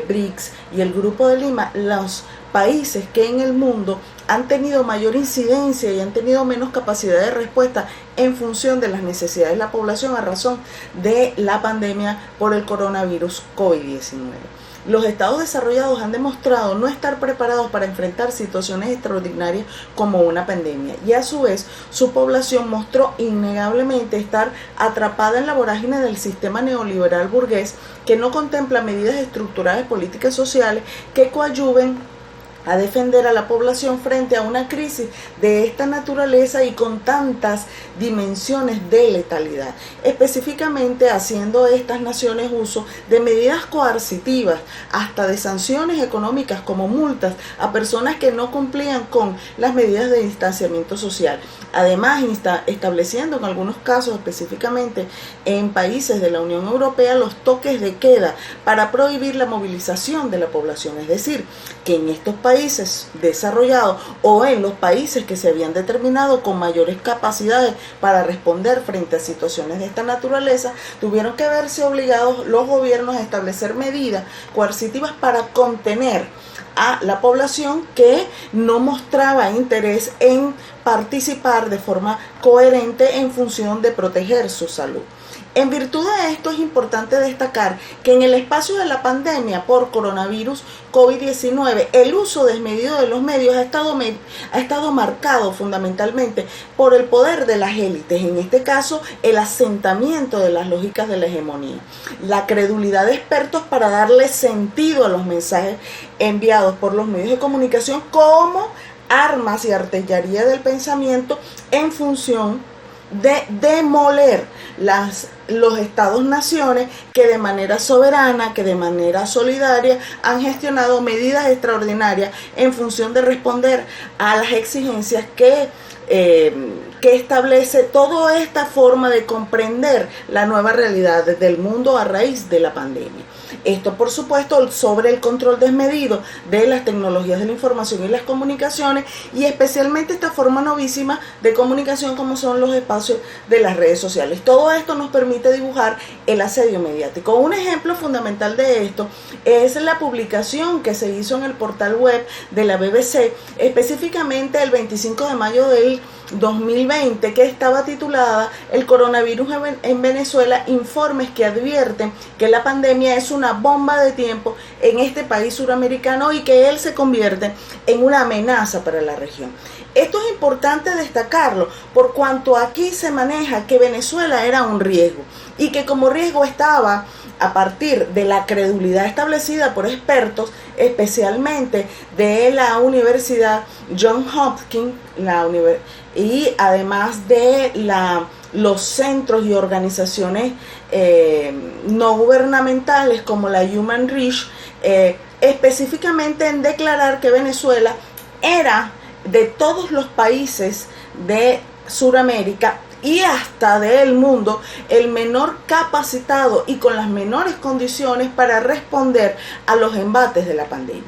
BRICS y el Grupo de Lima, los países que en el mundo han tenido mayor incidencia y han tenido menos capacidad de respuesta en función de las necesidades de la población a razón de la pandemia por el coronavirus COVID-19. Los estados desarrollados han demostrado no estar preparados para enfrentar situaciones extraordinarias como una pandemia, y a su vez su población mostró innegablemente estar atrapada en la vorágine del sistema neoliberal burgués, que no contempla medidas estructurales, políticas sociales que coadyuven a defender a la población frente a una crisis de esta naturaleza y con tantas dimensiones de letalidad, específicamente haciendo estas naciones uso de medidas coercitivas, hasta de sanciones económicas como multas a personas que no cumplían con las medidas de distanciamiento social. Además, estableciendo en algunos casos, específicamente en países de la Unión Europea, los toques de queda para prohibir la movilización de la población, es decir, que en estos países desarrollados o en los países que se habían determinado con mayores capacidades para responder frente a situaciones de esta naturaleza, tuvieron que verse obligados los gobiernos a establecer medidas coercitivas para contener a la población que no mostraba interés en participar de forma coherente en función de proteger su salud. En virtud de esto, es importante destacar que en el espacio de la pandemia por coronavirus COVID-19, el uso desmedido de los medios ha estado marcado fundamentalmente por el poder de las élites, en este caso el asentamiento de las lógicas de la hegemonía, la credulidad de expertos para darle sentido a los mensajes enviados por los medios de comunicación como armas y artillería del pensamiento en función de demoler los estados-naciones que de manera soberana, que de manera solidaria han gestionado medidas extraordinarias en función de responder a las exigencias que establece toda esta forma de comprender la nueva realidad del mundo a raíz de la pandemia. Esto, por supuesto, sobre el control desmedido de las tecnologías de la información y las comunicaciones, y especialmente esta forma novísima de comunicación como son los espacios de las redes sociales. Todo esto nos permite dibujar el asedio mediático. Un ejemplo fundamental de esto es la publicación que se hizo en el portal web de la BBC, específicamente el 25 de mayo del 2020, que estaba titulada El coronavirus en Venezuela, informes que advierten que la pandemia es una bomba de tiempo en este país suramericano y que él se convierte en una amenaza para la región. Esto es importante destacarlo por cuanto aquí se maneja que Venezuela era un riesgo y que como riesgo estaba a partir de la credulidad establecida por expertos, especialmente de la Universidad Johns Hopkins, y además de los centros y organizaciones no gubernamentales como la Human Reach, específicamente en declarar que Venezuela era de todos los países de Sudamérica y hasta del mundo el menor capacitado y con las menores condiciones para responder a los embates de la pandemia.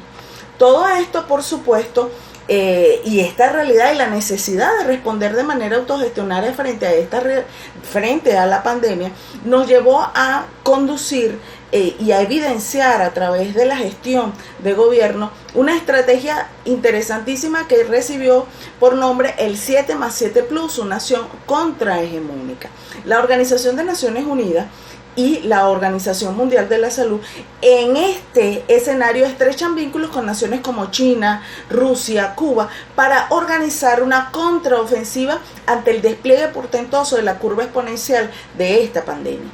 Todo esto, por supuesto, y esta realidad y la necesidad de responder de manera autogestionaria frente a la pandemia nos llevó a conducir y a evidenciar a través de la gestión de gobierno una estrategia interesantísima que recibió por nombre el 7+7+, una acción contrahegemónica. La Organización de Naciones Unidas y la Organización Mundial de la Salud en este escenario estrechan vínculos con naciones como China, Rusia, Cuba para organizar una contraofensiva ante el despliegue portentoso de la curva exponencial de esta pandemia.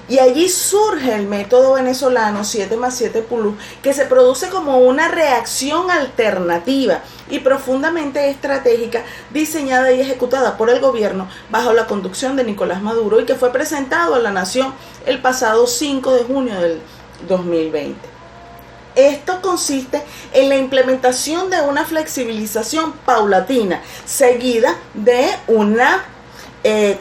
Y allí surge el método venezolano 7+7+, que se produce como una reacción alternativa y profundamente estratégica diseñada y ejecutada por el gobierno bajo la conducción de Nicolás Maduro y que fue presentado a la nación el pasado 5 de junio del 2020. Esto consiste en la implementación de una flexibilización paulatina, seguida de una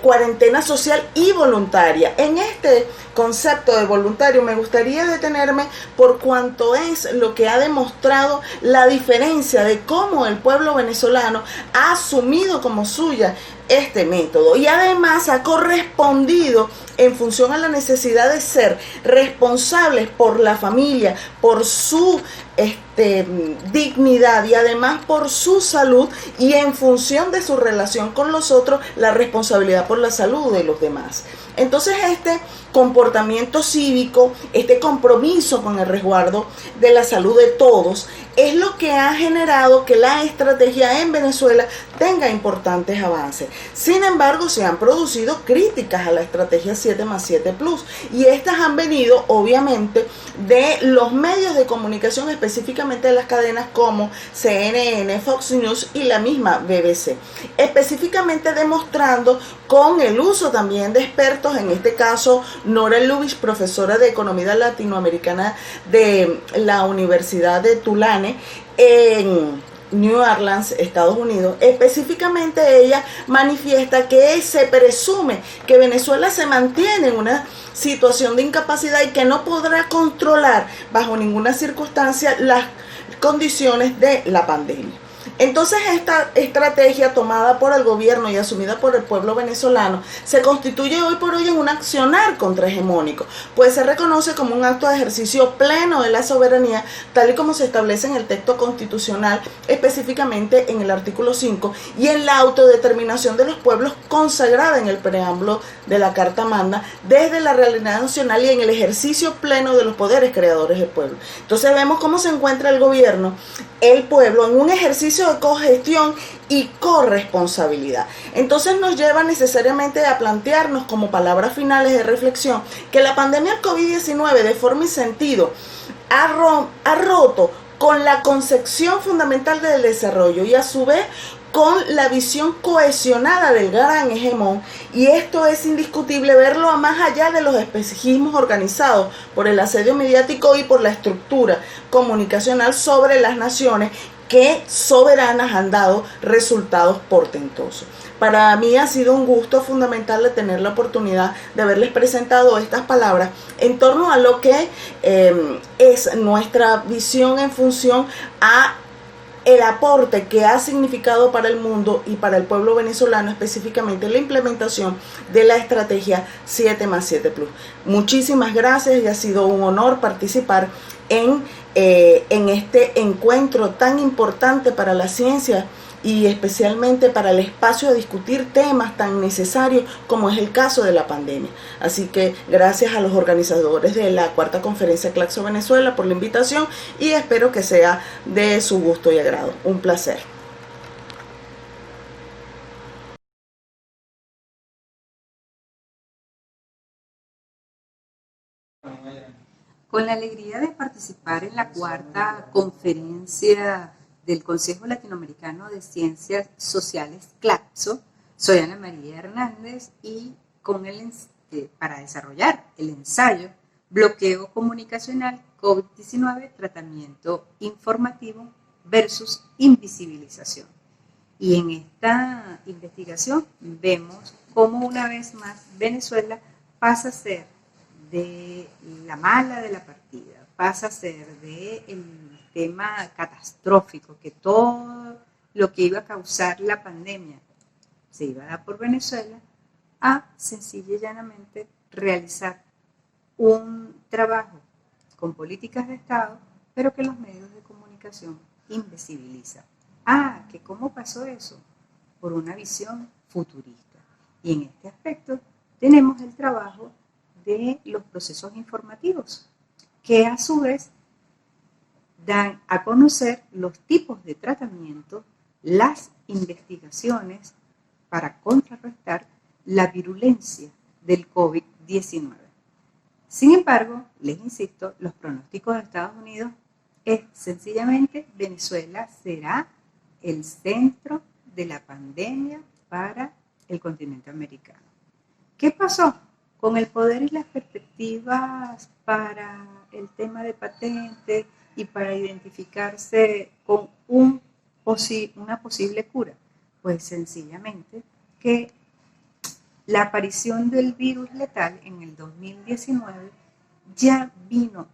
cuarentena social y voluntaria. En este concepto de voluntario me gustaría detenerme por cuanto es lo que ha demostrado la diferencia de cómo el pueblo venezolano ha asumido como suya este método y además ha correspondido en función a la necesidad de ser responsables por la familia, por su dignidad y además por su salud y en función de su relación con los otros, la responsabilidad por la salud de los demás. Entonces este comportamiento cívico, este compromiso con el resguardo de la salud de todos, es lo que ha generado que la estrategia en Venezuela tenga importantes avances. Sin embargo, se han producido críticas a la estrategia 7+7+, y estas han venido obviamente de los medios de comunicación, específicamente de las cadenas como CNN, Fox News y la misma BBC, específicamente demostrando con el uso también de expertos, en este caso Nora Lubich, profesora de Economía Latinoamericana de la Universidad de Tulane en New Orleans, Estados Unidos. Específicamente ella manifiesta que se presume que Venezuela se mantiene en una situación de incapacidad y que no podrá controlar bajo ninguna circunstancia las condiciones de la pandemia. Entonces esta estrategia tomada por el gobierno y asumida por el pueblo venezolano se constituye hoy por hoy en un accionar contrahegemónico, pues se reconoce como un acto de ejercicio pleno de la soberanía, tal y como se establece en el texto constitucional, específicamente en el artículo 5, y en la autodeterminación de los pueblos consagrada en el preámbulo de la Carta Magna, desde la realidad nacional y en el ejercicio pleno de los poderes creadores del pueblo. Entonces vemos cómo se encuentra el gobierno, el pueblo, en un ejercicio de cogestión y corresponsabilidad. Entonces nos lleva necesariamente a plantearnos como palabras finales de reflexión que la pandemia del COVID-19 de forma y sentido ha roto con la concepción fundamental del desarrollo y a su vez con la visión cohesionada del gran hegemón, y esto es indiscutible verlo a más allá de los espejismos organizados por el asedio mediático y por la estructura comunicacional sobre las naciones que soberanas han dado resultados portentosos. Para mí ha sido un gusto fundamental de tener la oportunidad de haberles presentado estas palabras en torno a lo que es nuestra visión en función a el aporte que ha significado para el mundo y para el pueblo venezolano, específicamente la implementación de la estrategia 7+7+. Muchísimas gracias y ha sido un honor participar en este encuentro tan importante para la ciencia y especialmente para el espacio de discutir temas tan necesarios como es el caso de la pandemia. Así que gracias a los organizadores de la cuarta conferencia Claxo Venezuela por la invitación y espero que sea de su gusto y agrado. Un placer. Con la alegría de participar en la cuarta conferencia del Consejo Latinoamericano de Ciencias Sociales, CLACSO, soy Ana María Hernández y para desarrollar el ensayo Bloqueo Comunicacional COVID-19, Tratamiento Informativo versus Invisibilización. Y en esta investigación vemos cómo una vez más Venezuela pasa a ser de la mala de la partida, pasa a ser del tema catastrófico, que todo lo que iba a causar la pandemia se iba a dar por Venezuela, a sencilla y llanamente realizar un trabajo con políticas de Estado, pero que los medios de comunicación invisibilizan. ¿Que cómo pasó eso? Por una visión futurista. Y en este aspecto tenemos el trabajo de los procesos informativos, que a su vez dan a conocer los tipos de tratamiento, las investigaciones para contrarrestar la virulencia del COVID-19. Sin embargo, les insisto, los pronósticos de Estados Unidos es sencillamente Venezuela será el centro de la pandemia para el continente americano. ¿Qué pasó? Con el poder y las perspectivas para el tema de patente y para identificarse con una posible cura, pues sencillamente que la aparición del virus letal en el 2019 ya vino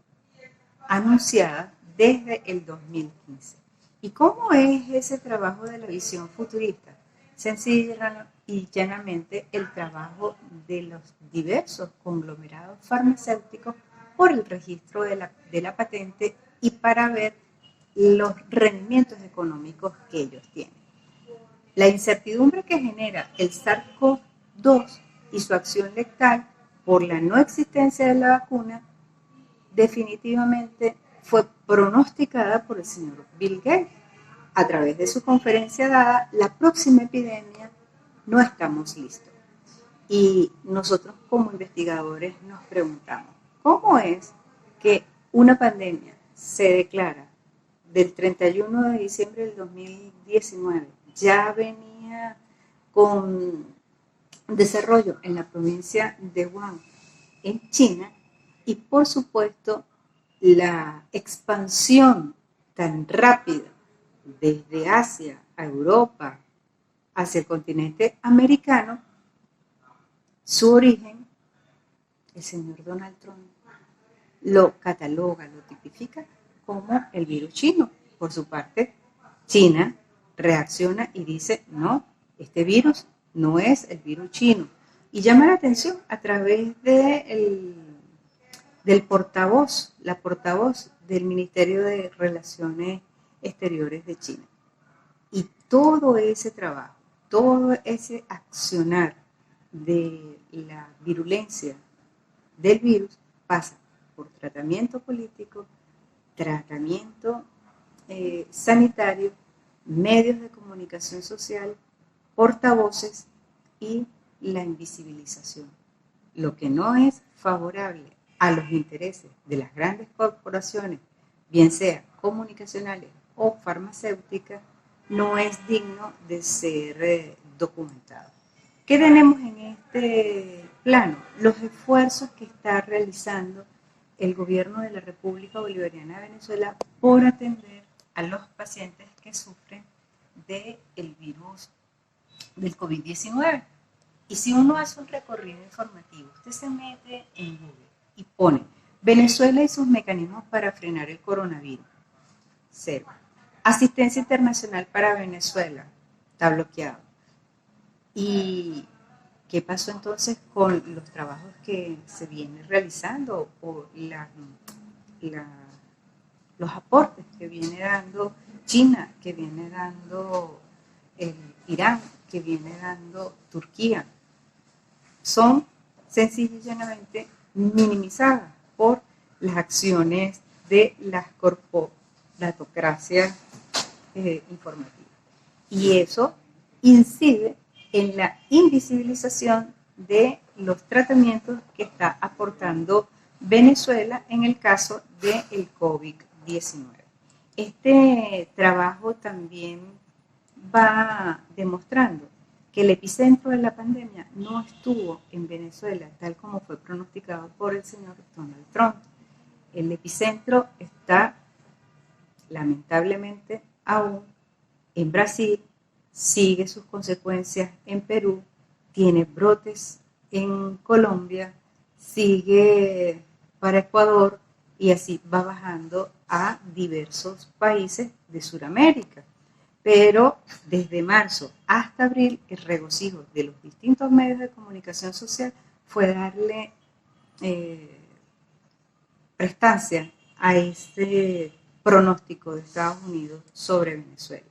anunciada desde el 2015. ¿Y cómo es ese trabajo de la visión futurista? Sencilla y llanamente el trabajo de los diversos conglomerados farmacéuticos por el registro de la patente y para ver los rendimientos económicos que ellos tienen. La incertidumbre que genera el SARS-CoV-2 y su acción letal por la no existencia de la vacuna definitivamente fue pronosticada por el señor Bill Gates. A través de su conferencia dada, la próxima epidemia no estamos listos. Y nosotros como investigadores nos preguntamos, ¿cómo es que una pandemia se declara del 31 de diciembre del 2019? Ya venía con desarrollo en la provincia de Wuhan, en China, y por supuesto la expansión tan rápida desde Asia a Europa, hacia el continente americano, su origen, el señor Donald Trump lo cataloga, lo tipifica como el virus chino. Por su parte, China reacciona y dice, no, este virus no es el virus chino. Y llama la atención a través del portavoz, la portavoz del Ministerio de Relaciones Exteriores de China. Y todo ese trabajo, todo ese accionar de la virulencia del virus pasa por tratamiento político, tratamiento sanitario, medios de comunicación social, portavoces y la invisibilización. Lo que no es favorable a los intereses de las grandes corporaciones, bien sea comunicacionales o farmacéuticas, no es digno de ser documentado. ¿Qué tenemos en este plano? Los esfuerzos que está realizando el gobierno de la República Bolivariana de Venezuela por atender a los pacientes que sufren del virus del COVID-19. Y si uno hace un recorrido informativo, usted se mete en Google y pone Venezuela y sus mecanismos para frenar el coronavirus. 0. Asistencia internacional para Venezuela. Está bloqueado. ¿Y qué pasó entonces con los trabajos que se vienen realizando o los aportes que viene dando China, que viene dando el Irán que viene dando Turquía, son sencillamente minimizadas por las acciones de las corporatocracias informativas. Y eso incide en la invisibilización de los tratamientos que está aportando Venezuela en el caso del COVID-19. Este trabajo también va demostrando que el epicentro de la pandemia no estuvo en Venezuela, tal como fue pronosticado por el señor Donald Trump. El epicentro está, lamentablemente, aún en Brasil, sigue sus consecuencias en Perú, tiene brotes en Colombia, sigue para Ecuador y así va bajando a diversos países de Sudamérica. Pero desde marzo hasta abril, el regocijo de los distintos medios de comunicación social fue darle prestancia a este pronóstico de Estados Unidos sobre Venezuela.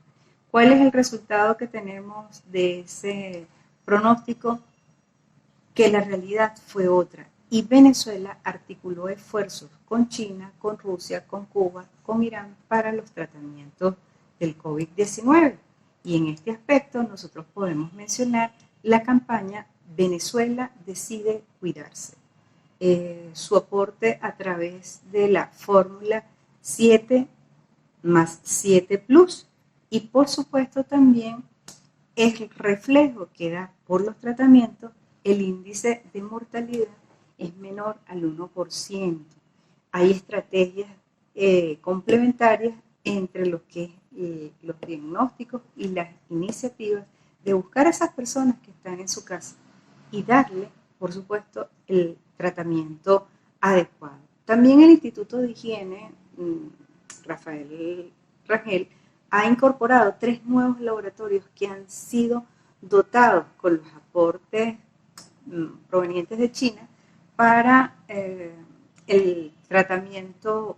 ¿Cuál es el resultado que tenemos de ese pronóstico? Que la realidad fue otra. Y Venezuela articuló esfuerzos con China, con Rusia, con Cuba, con Irán para los tratamientos del COVID-19. Y en este aspecto nosotros podemos mencionar la campaña Venezuela decide cuidarse. Su aporte a través de la fórmula 7+7+, y por supuesto también el reflejo que da por los tratamientos, el índice de mortalidad es menor al 1%. Hay estrategias complementarias entre los diagnósticos y las iniciativas de buscar a esas personas que están en su casa y darle, por supuesto, el tratamiento adecuado. También el Instituto de Higiene, Rafael Rangel, ha incorporado 3 nuevos laboratorios que han sido dotados con los aportes provenientes de China para el tratamiento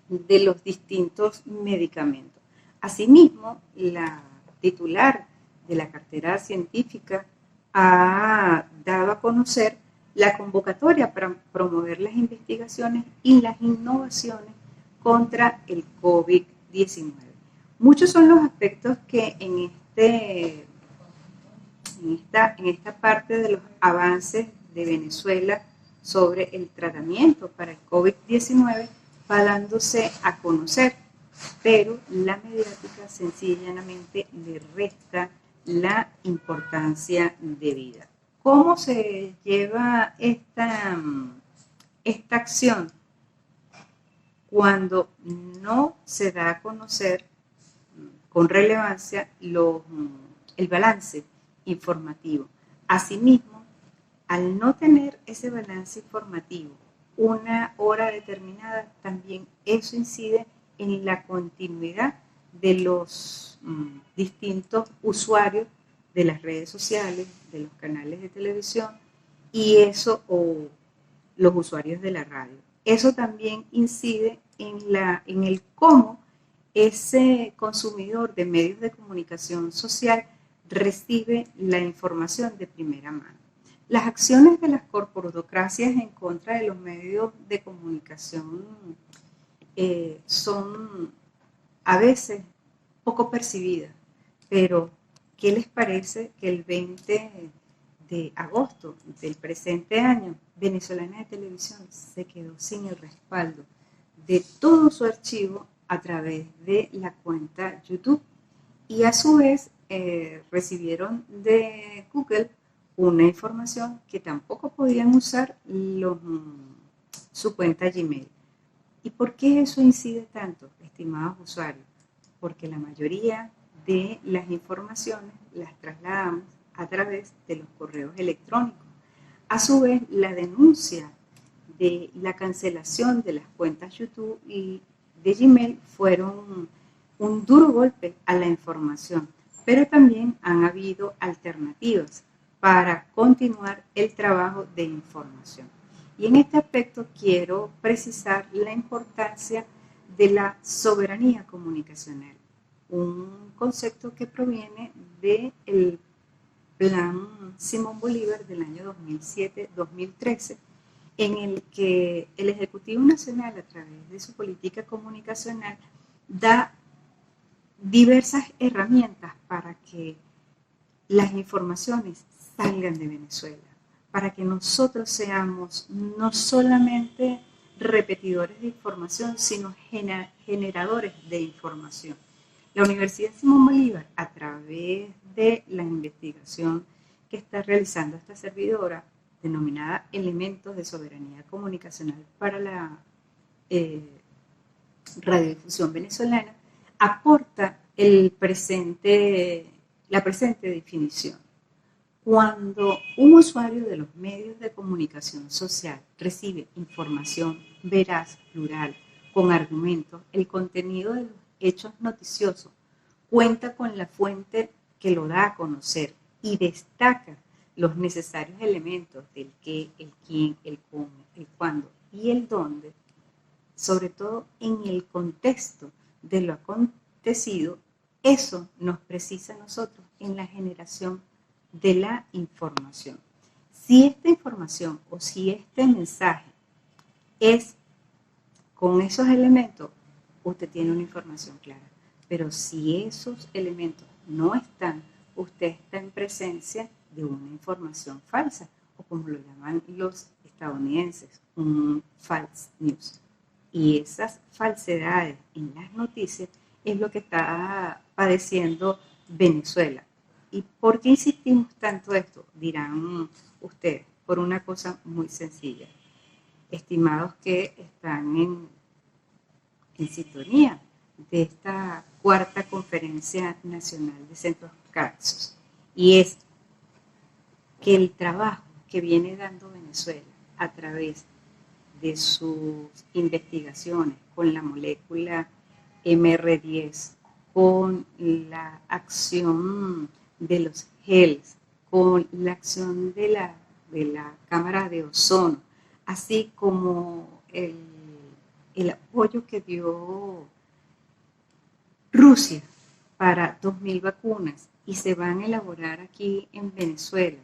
de los distintos medicamentos. Asimismo, la titular de la cartera científica ha dado a conocer la convocatoria para promover las investigaciones y las innovaciones contra el COVID-19. Muchos son los aspectos que en esta parte de los avances de Venezuela sobre el tratamiento para el COVID-19 va dándose a conocer, pero la mediática sencillamente le resta la importancia debida. ¿Cómo se lleva esta acción? Cuando no se da a conocer con relevancia el balance informativo. Asimismo, al no tener ese balance informativo una hora determinada, también eso incide en la continuidad de los distintos usuarios de las redes sociales, de los canales de televisión y o los usuarios de la radio. Eso también incide en el cómo ese consumidor de medios de comunicación social recibe la información de primera mano. Las acciones de las corporatocracias en contra de los medios de comunicación son a veces poco percibidas, pero ¿qué les parece que el 20 de agosto del presente año, Venezolana de Televisión se quedó sin el respaldo de todo su archivo a través de la cuenta YouTube y a su vez recibieron de Google una información que tampoco podían usar su cuenta Gmail? ¿Y por qué eso incide tanto, estimados usuarios? Porque la mayoría de las informaciones las trasladamos a través de los correos electrónicos. A su vez, la denuncia de la cancelación de las cuentas YouTube y de Gmail fueron un duro golpe a la información, pero también han habido alternativas para continuar el trabajo de información. Y en este aspecto quiero precisar la importancia de la soberanía comunicacional. un concepto que proviene del Plan Simón Bolívar del año 2007-2013, en el que el Ejecutivo Nacional, a través de su política comunicacional, da diversas herramientas para que las informaciones salgan de Venezuela, para que nosotros seamos no solamente repetidores de información, sino generadores de información. La Universidad Simón Bolívar, a través de la investigación que está realizando esta servidora, denominada Elementos de Soberanía Comunicacional para la Radiodifusión Venezolana, aporta la presente definición. Cuando un usuario de los medios de comunicación social recibe información veraz, plural, con argumentos, el contenido de los hechos noticiosos cuenta con la fuente que lo da a conocer y destaca los necesarios elementos del qué, el quién, el cómo, el cuándo y el dónde, sobre todo en el contexto de lo acontecido, eso nos precisa a nosotros en la generación de la información. Si esta información o si este mensaje es con esos elementos, usted tiene una información clara. Pero si esos elementos no están, usted está en presencia de una información falsa, o como lo llaman los estadounidenses, un false news. Y esas falsedades en las noticias es lo que está padeciendo Venezuela. ¿Y por qué insistimos tanto esto? Dirán ustedes, por una cosa muy sencilla. Estimados que están en sintonía de esta cuarta Conferencia Nacional de Centros CLAPSO, y es que el trabajo que viene dando Venezuela a través de sus investigaciones con la molécula MR10, con la acción de los GELs, con la acción de la cámara de ozono, así como el apoyo que dio Rusia para 2.000 vacunas y se van a elaborar aquí en Venezuela,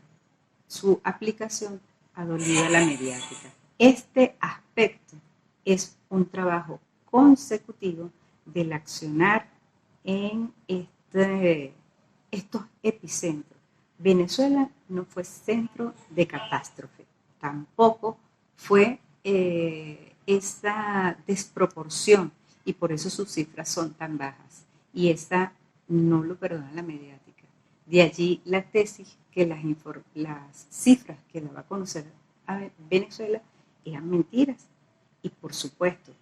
su aplicación ha dolido a la mediática. Este aspecto es un trabajo consecutivo del accionar en estos epicentros. Venezuela no fue centro de catástrofe, tampoco fue esa desproporción, y por eso sus cifras son tan bajas, y esa no lo perdona la mediática. De allí la tesis que las cifras que daba a conocer a Venezuela eran mentiras, y por supuesto,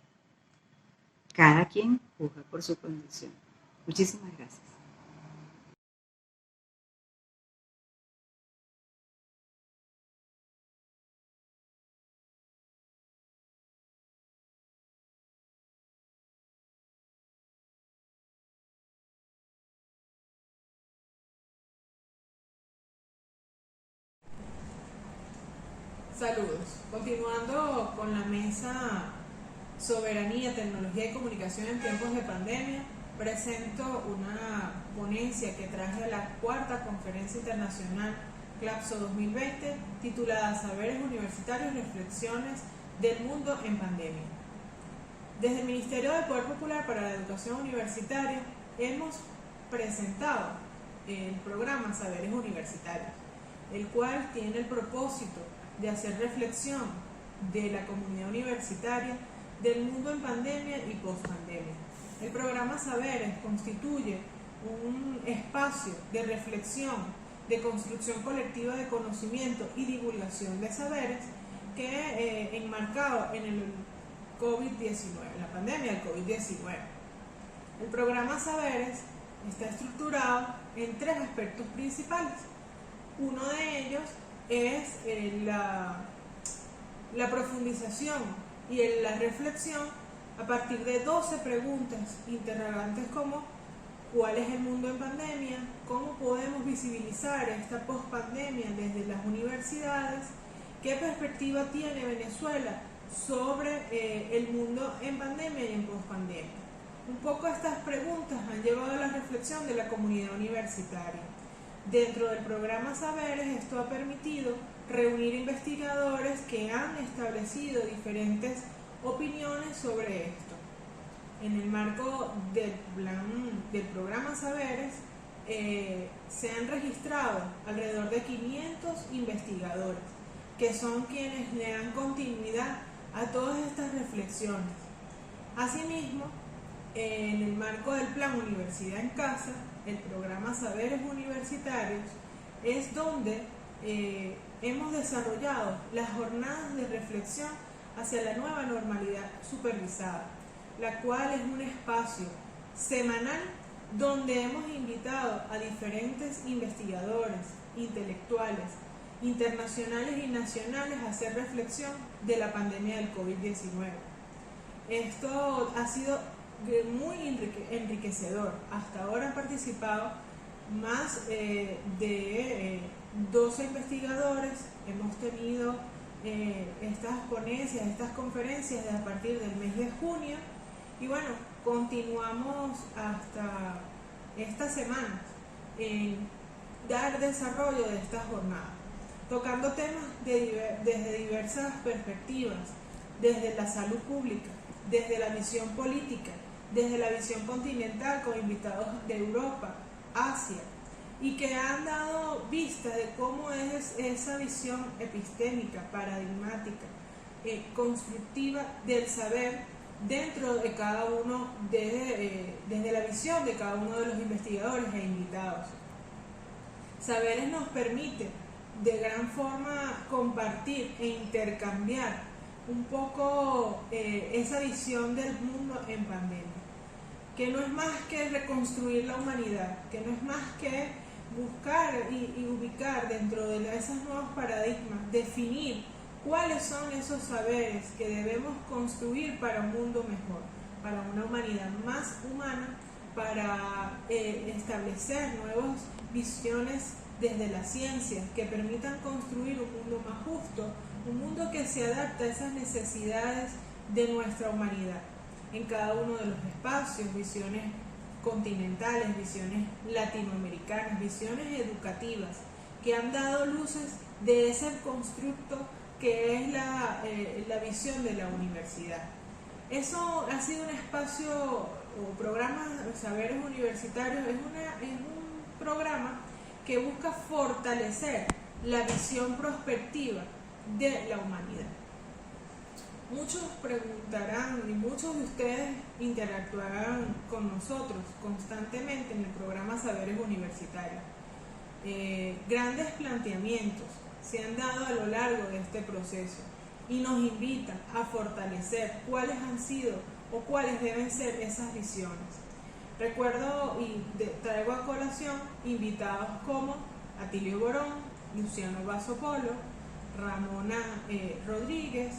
cada quien juzga por su condición. Muchísimas gracias. Saludos. Continuando con la mesa Soberanía, Tecnología y Comunicación en tiempos de pandemia, presento una ponencia que traje a la cuarta Conferencia Internacional CLAPSO 2020, titulada Saberes Universitarios, Reflexiones del Mundo en Pandemia. Desde el Ministerio del Poder Popular para la Educación Universitaria hemos presentado el programa Saberes Universitarios, el cual tiene el propósito de hacer reflexión de la comunidad universitaria del mundo en pandemia y post-pandemia. El programa Saberes constituye un espacio de reflexión, de construcción colectiva de conocimiento y divulgación de saberes que enmarcado en el COVID-19, la pandemia del COVID-19. El programa Saberes está estructurado en tres aspectos principales. Uno de ellos es la profundización y la reflexión a partir de 12 preguntas interrogantes como ¿cuál es el mundo en pandemia? ¿Cómo podemos visibilizar esta pospandemia desde las universidades? ¿Qué perspectiva tiene Venezuela sobre el mundo en pandemia y en pospandemia? Un poco estas preguntas han llevado a la reflexión de la comunidad universitaria. Dentro del programa Saberes, esto ha permitido reunir investigadores que han establecido diferentes opiniones sobre esto. En el marco del programa Saberes, se han registrado alrededor de 500 investigadores, que son quienes le dan continuidad a todas estas reflexiones. Asimismo, en el marco del Plan Universidad en Casa, el programa Saberes Universitarios, es donde hemos desarrollado las jornadas de reflexión hacia la nueva normalidad supervisada, la cual es un espacio semanal donde hemos invitado a diferentes investigadores, intelectuales, internacionales y nacionales a hacer reflexión de la pandemia del COVID-19. Esto ha sido muy enriquecedor. Hasta ahora han participado más de 12 investigadores. Hemos tenido estas ponencias, estas conferencias a partir del mes de junio, y bueno, continuamos hasta esta semana en dar desarrollo de estas jornadas, tocando temas desde diversas perspectivas, desde la salud pública, desde la visión política, desde la visión continental, con invitados de Europa, Asia, y que han dado vista de cómo es esa visión epistémica, paradigmática, constructiva del saber dentro de cada uno, desde la visión de cada uno de los investigadores e invitados. Saberes nos permite de gran forma compartir e intercambiar un poco esa visión del mundo en pandemia, que no es más que reconstruir la humanidad, que no es más que buscar y ubicar dentro de esos nuevos paradigmas, definir cuáles son esos saberes que debemos construir para un mundo mejor, para una humanidad más humana, para establecer nuevas visiones desde la ciencia que permitan construir un mundo más justo, un mundo que se adapte a esas necesidades de nuestra humanidad en cada uno de los espacios, visiones continentales, visiones latinoamericanas, visiones educativas que han dado luces de ese constructo que es la visión de la universidad. Eso ha sido un espacio o programa Saberes Universitarios, es un programa que busca fortalecer la visión prospectiva de la humanidad. Muchos preguntarán y muchos de ustedes interactuarán con nosotros constantemente en el programa Saberes Universitarios. Grandes planteamientos se han dado a lo largo de este proceso y nos invitan a fortalecer cuáles han sido o cuáles deben ser esas visiones. Recuerdo y traigo a colación invitados como Atilio Borón, Luciano Basso Polo, Ramona Rodríguez,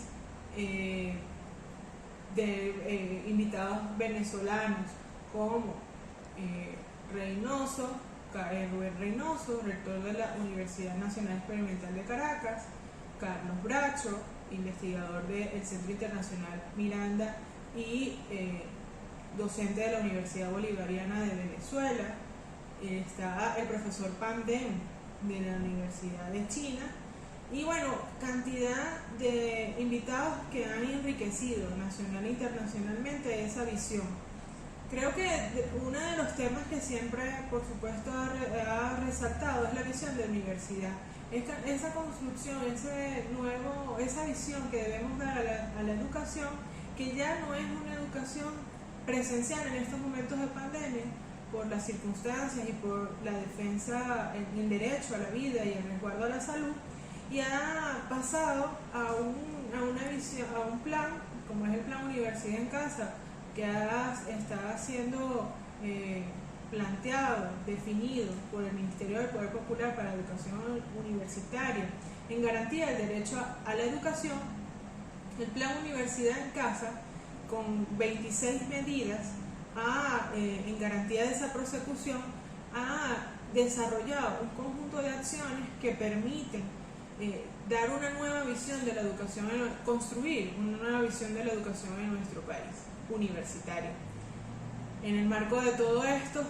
invitados venezolanos como Rubén Reynoso, rector de la Universidad Nacional Experimental de Caracas, Carlos Bracho, investigador del Centro Internacional Miranda y docente de la Universidad Bolivariana de Venezuela. Está el profesor Pan Deng de la Universidad de China, y bueno, cantidad de invitados que han enriquecido nacional e internacionalmente esa visión. Creo que uno de los temas que siempre, por supuesto, ha resaltado es la visión de la universidad. Esa construcción, esa visión que debemos dar a la educación, que ya no es una educación presencial en estos momentos de pandemia, por las circunstancias y por la defensa en derecho a la vida y el resguardo a la salud, y ha pasado a una visión, a un plan, como es el Plan Universidad en Casa, que está siendo planteado, definido por el Ministerio del Poder Popular para la Educación Universitaria, en garantía del derecho a la educación. El Plan Universidad en Casa, con 26 medidas en garantía de esa prosecución, ha desarrollado un conjunto de acciones que permiten dar una nueva visión de la educación, construir una nueva visión de la educación en nuestro país universitario. En el marco de todo esto,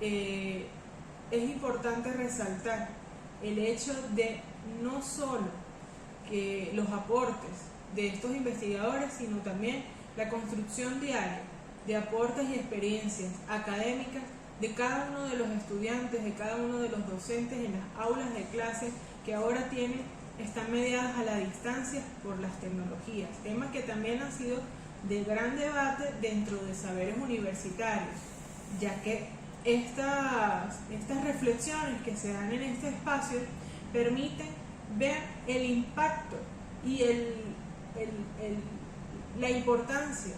es importante resaltar el hecho de no solo que los aportes de estos investigadores, sino también la construcción diaria de aportes y experiencias académicas de cada uno de los estudiantes, de cada uno de los docentes en las aulas de clase que ahora están mediadas a la distancia por las tecnologías, temas que también han sido de gran debate dentro de saberes universitarios, ya que estas reflexiones que se dan en este espacio permiten ver el impacto y la importancia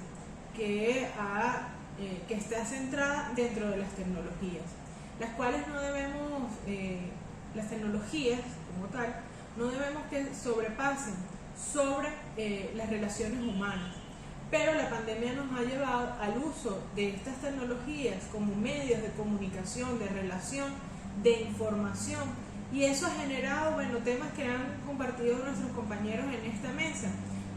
que está centrada dentro de las tecnologías, las cuales no debemos, las tecnologías como tal, no debemos que sobrepasen sobre las relaciones humanas. Pero la pandemia nos ha llevado al uso de estas tecnologías como medios de comunicación, de relación, de información, y eso ha generado temas que han compartido nuestros compañeros en esta mesa,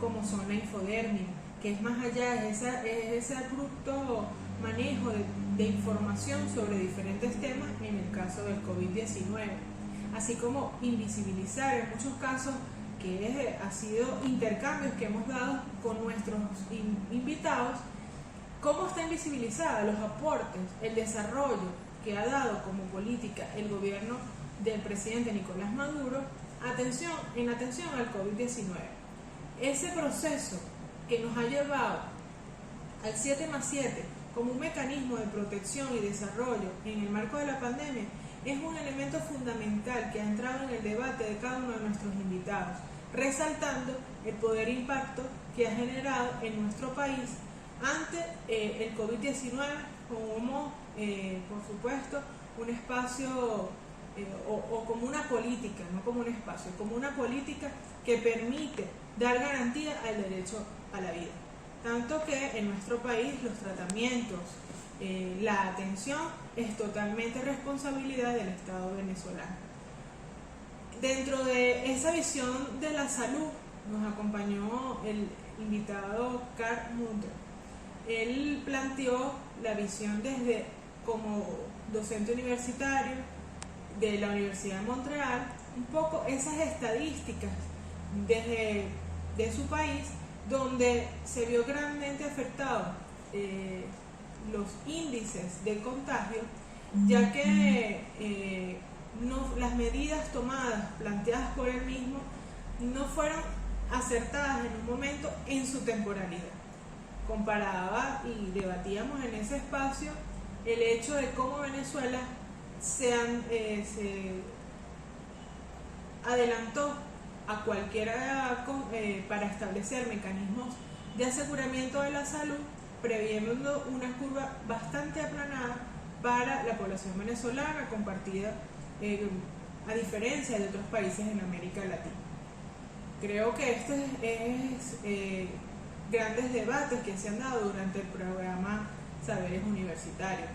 como son la infodermia, que es más allá, es ese abrupto manejo de información sobre diferentes temas en el caso del COVID-19, así como invisibilizar en muchos casos, que ha sido intercambios que hemos dado con nuestros invitados, cómo está invisibilizada los aportes, el desarrollo que ha dado como política el gobierno del presidente Nicolás Maduro en atención al COVID-19. Ese proceso que nos ha llevado al 7+7 como un mecanismo de protección y desarrollo en el marco de la pandemia es un elemento fundamental que ha entrado en el debate de cada uno de nuestros invitados, resaltando el poder e impacto que ha generado en nuestro país ante el COVID-19 como, por supuesto, un espacio o como una política, no como un espacio, como una política que permite dar garantía al derecho a la vida. Tanto que en nuestro país los tratamientos, la atención es totalmente responsabilidad del Estado venezolano. Dentro de esa visión de la salud nos acompañó el invitado Karl Munter. Él planteó la visión desde como docente universitario de la Universidad de Montreal, un poco esas estadísticas de su país, donde se vio grandemente afectado los índices de contagio, ya que las medidas tomadas, planteadas por él mismo, no fueron acertadas en un momento en su temporalidad. Comparaba y debatíamos en ese espacio el hecho de cómo Venezuela se adelantó a cualquiera para establecer mecanismos de aseguramiento de la salud, previendo una curva bastante aplanada para la población venezolana compartida a diferencia de otros países en América Latina. Creo que estos es grandes debates que se han dado durante el programa Saberes Universitarios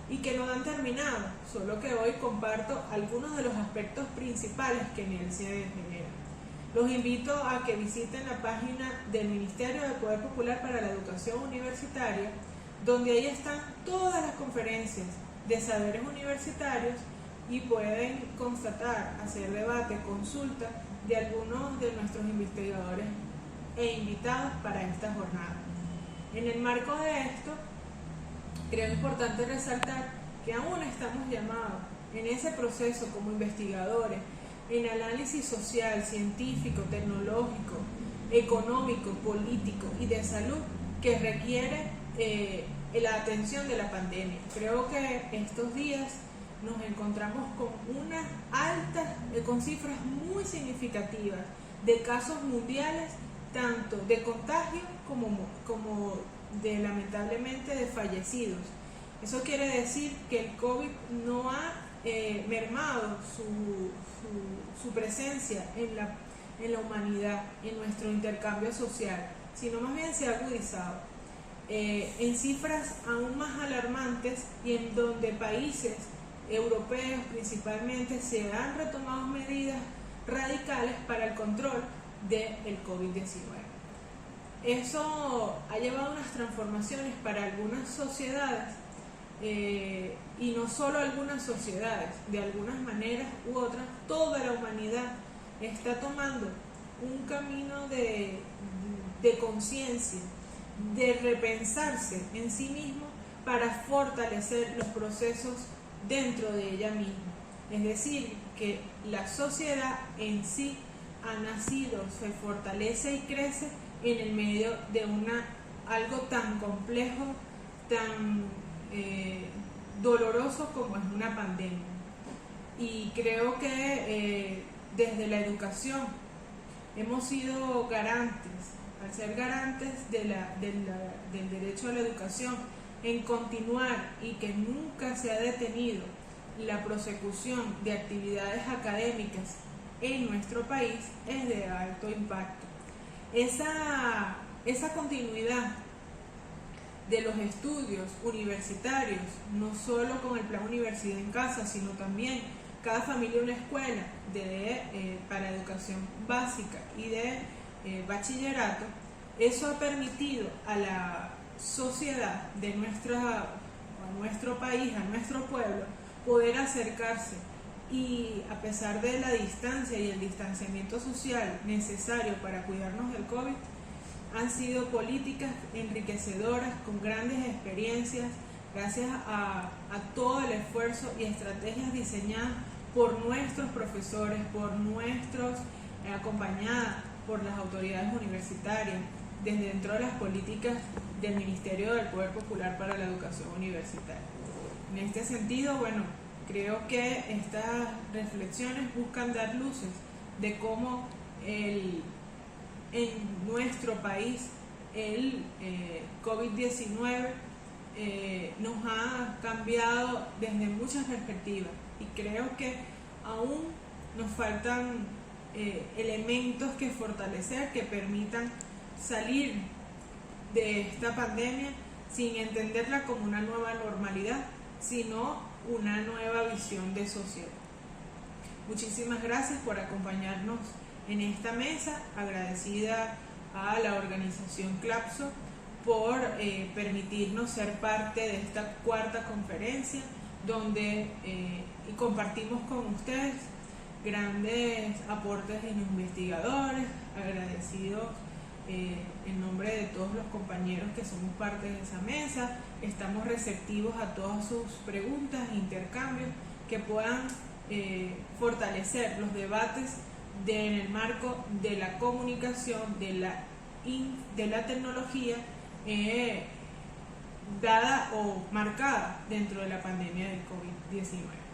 y que no han terminado, solo que hoy comparto algunos de los aspectos principales que en él se generan. Los invito a que visiten la página del Ministerio de Poder Popular para la Educación Universitaria, donde ahí están todas las conferencias de saberes universitarios y pueden constatar, hacer debate, consulta de algunos de nuestros investigadores e invitados para esta jornada. En el marco de esto, creo importante resaltar que aún estamos llamados en ese proceso como investigadores, en análisis social, científico, tecnológico, económico, político y de salud que requiere la atención de la pandemia. Creo que estos días nos encontramos con unas altas, con cifras muy significativas de casos mundiales, tanto de contagio como de lamentablemente de fallecidos. Eso quiere decir que el COVID no ha mermado su presencia en la humanidad, en nuestro intercambio social, sino más bien se ha agudizado en cifras aún más alarmantes y en donde países europeos principalmente se han retomado medidas radicales para el control del COVID-19. Eso ha llevado a unas transformaciones para algunas sociedades y no solo algunas sociedades, de algunas maneras u otras, toda la humanidad está tomando un camino de conciencia, de repensarse en sí mismo para fortalecer los procesos dentro de ella misma. Es decir, que la sociedad en sí ha nacido, se fortalece y crece en el medio de algo tan complejo, tan doloroso como es una pandemia. Y creo que desde la educación hemos sido garantes, al ser garantes del derecho a la educación, en continuar y que nunca se ha detenido la prosecución de actividades académicas en nuestro país, es de alto impacto. Esa continuidad de los estudios universitarios, no solo con el plan Universidad en Casa, sino también cada familia una escuela para educación básica y de bachillerato, eso ha permitido a la sociedad de nuestro país, a nuestro pueblo, poder acercarse, y a pesar de la distancia y el distanciamiento social necesario para cuidarnos del COVID, han sido políticas enriquecedoras con grandes experiencias, gracias a todo el esfuerzo y estrategias diseñadas por nuestros profesores, por nuestros, acompañadas por las autoridades universitarias, desde dentro de las políticas del Ministerio del Poder Popular para la Educación Universitaria. En este sentido, bueno, creo que estas reflexiones buscan dar luces de cómo en nuestro país el COVID-19 nos ha cambiado desde muchas perspectivas, y creo que aún nos faltan elementos que fortalecer, que permitan salir de esta pandemia sin entenderla como una nueva normalidad, sino una nueva visión de sociedad. Muchísimas gracias por acompañarnos en esta mesa, agradecida a la organización CLAPSO por permitirnos ser parte de esta cuarta conferencia, donde y compartimos con ustedes grandes aportes de los investigadores, agradecidos en nombre de todos los compañeros que somos parte de esa mesa. Estamos receptivos a todas sus preguntas e intercambios que puedan fortalecer los debates en el marco de la comunicación, de la tecnología dada o marcada dentro de la pandemia del COVID-19.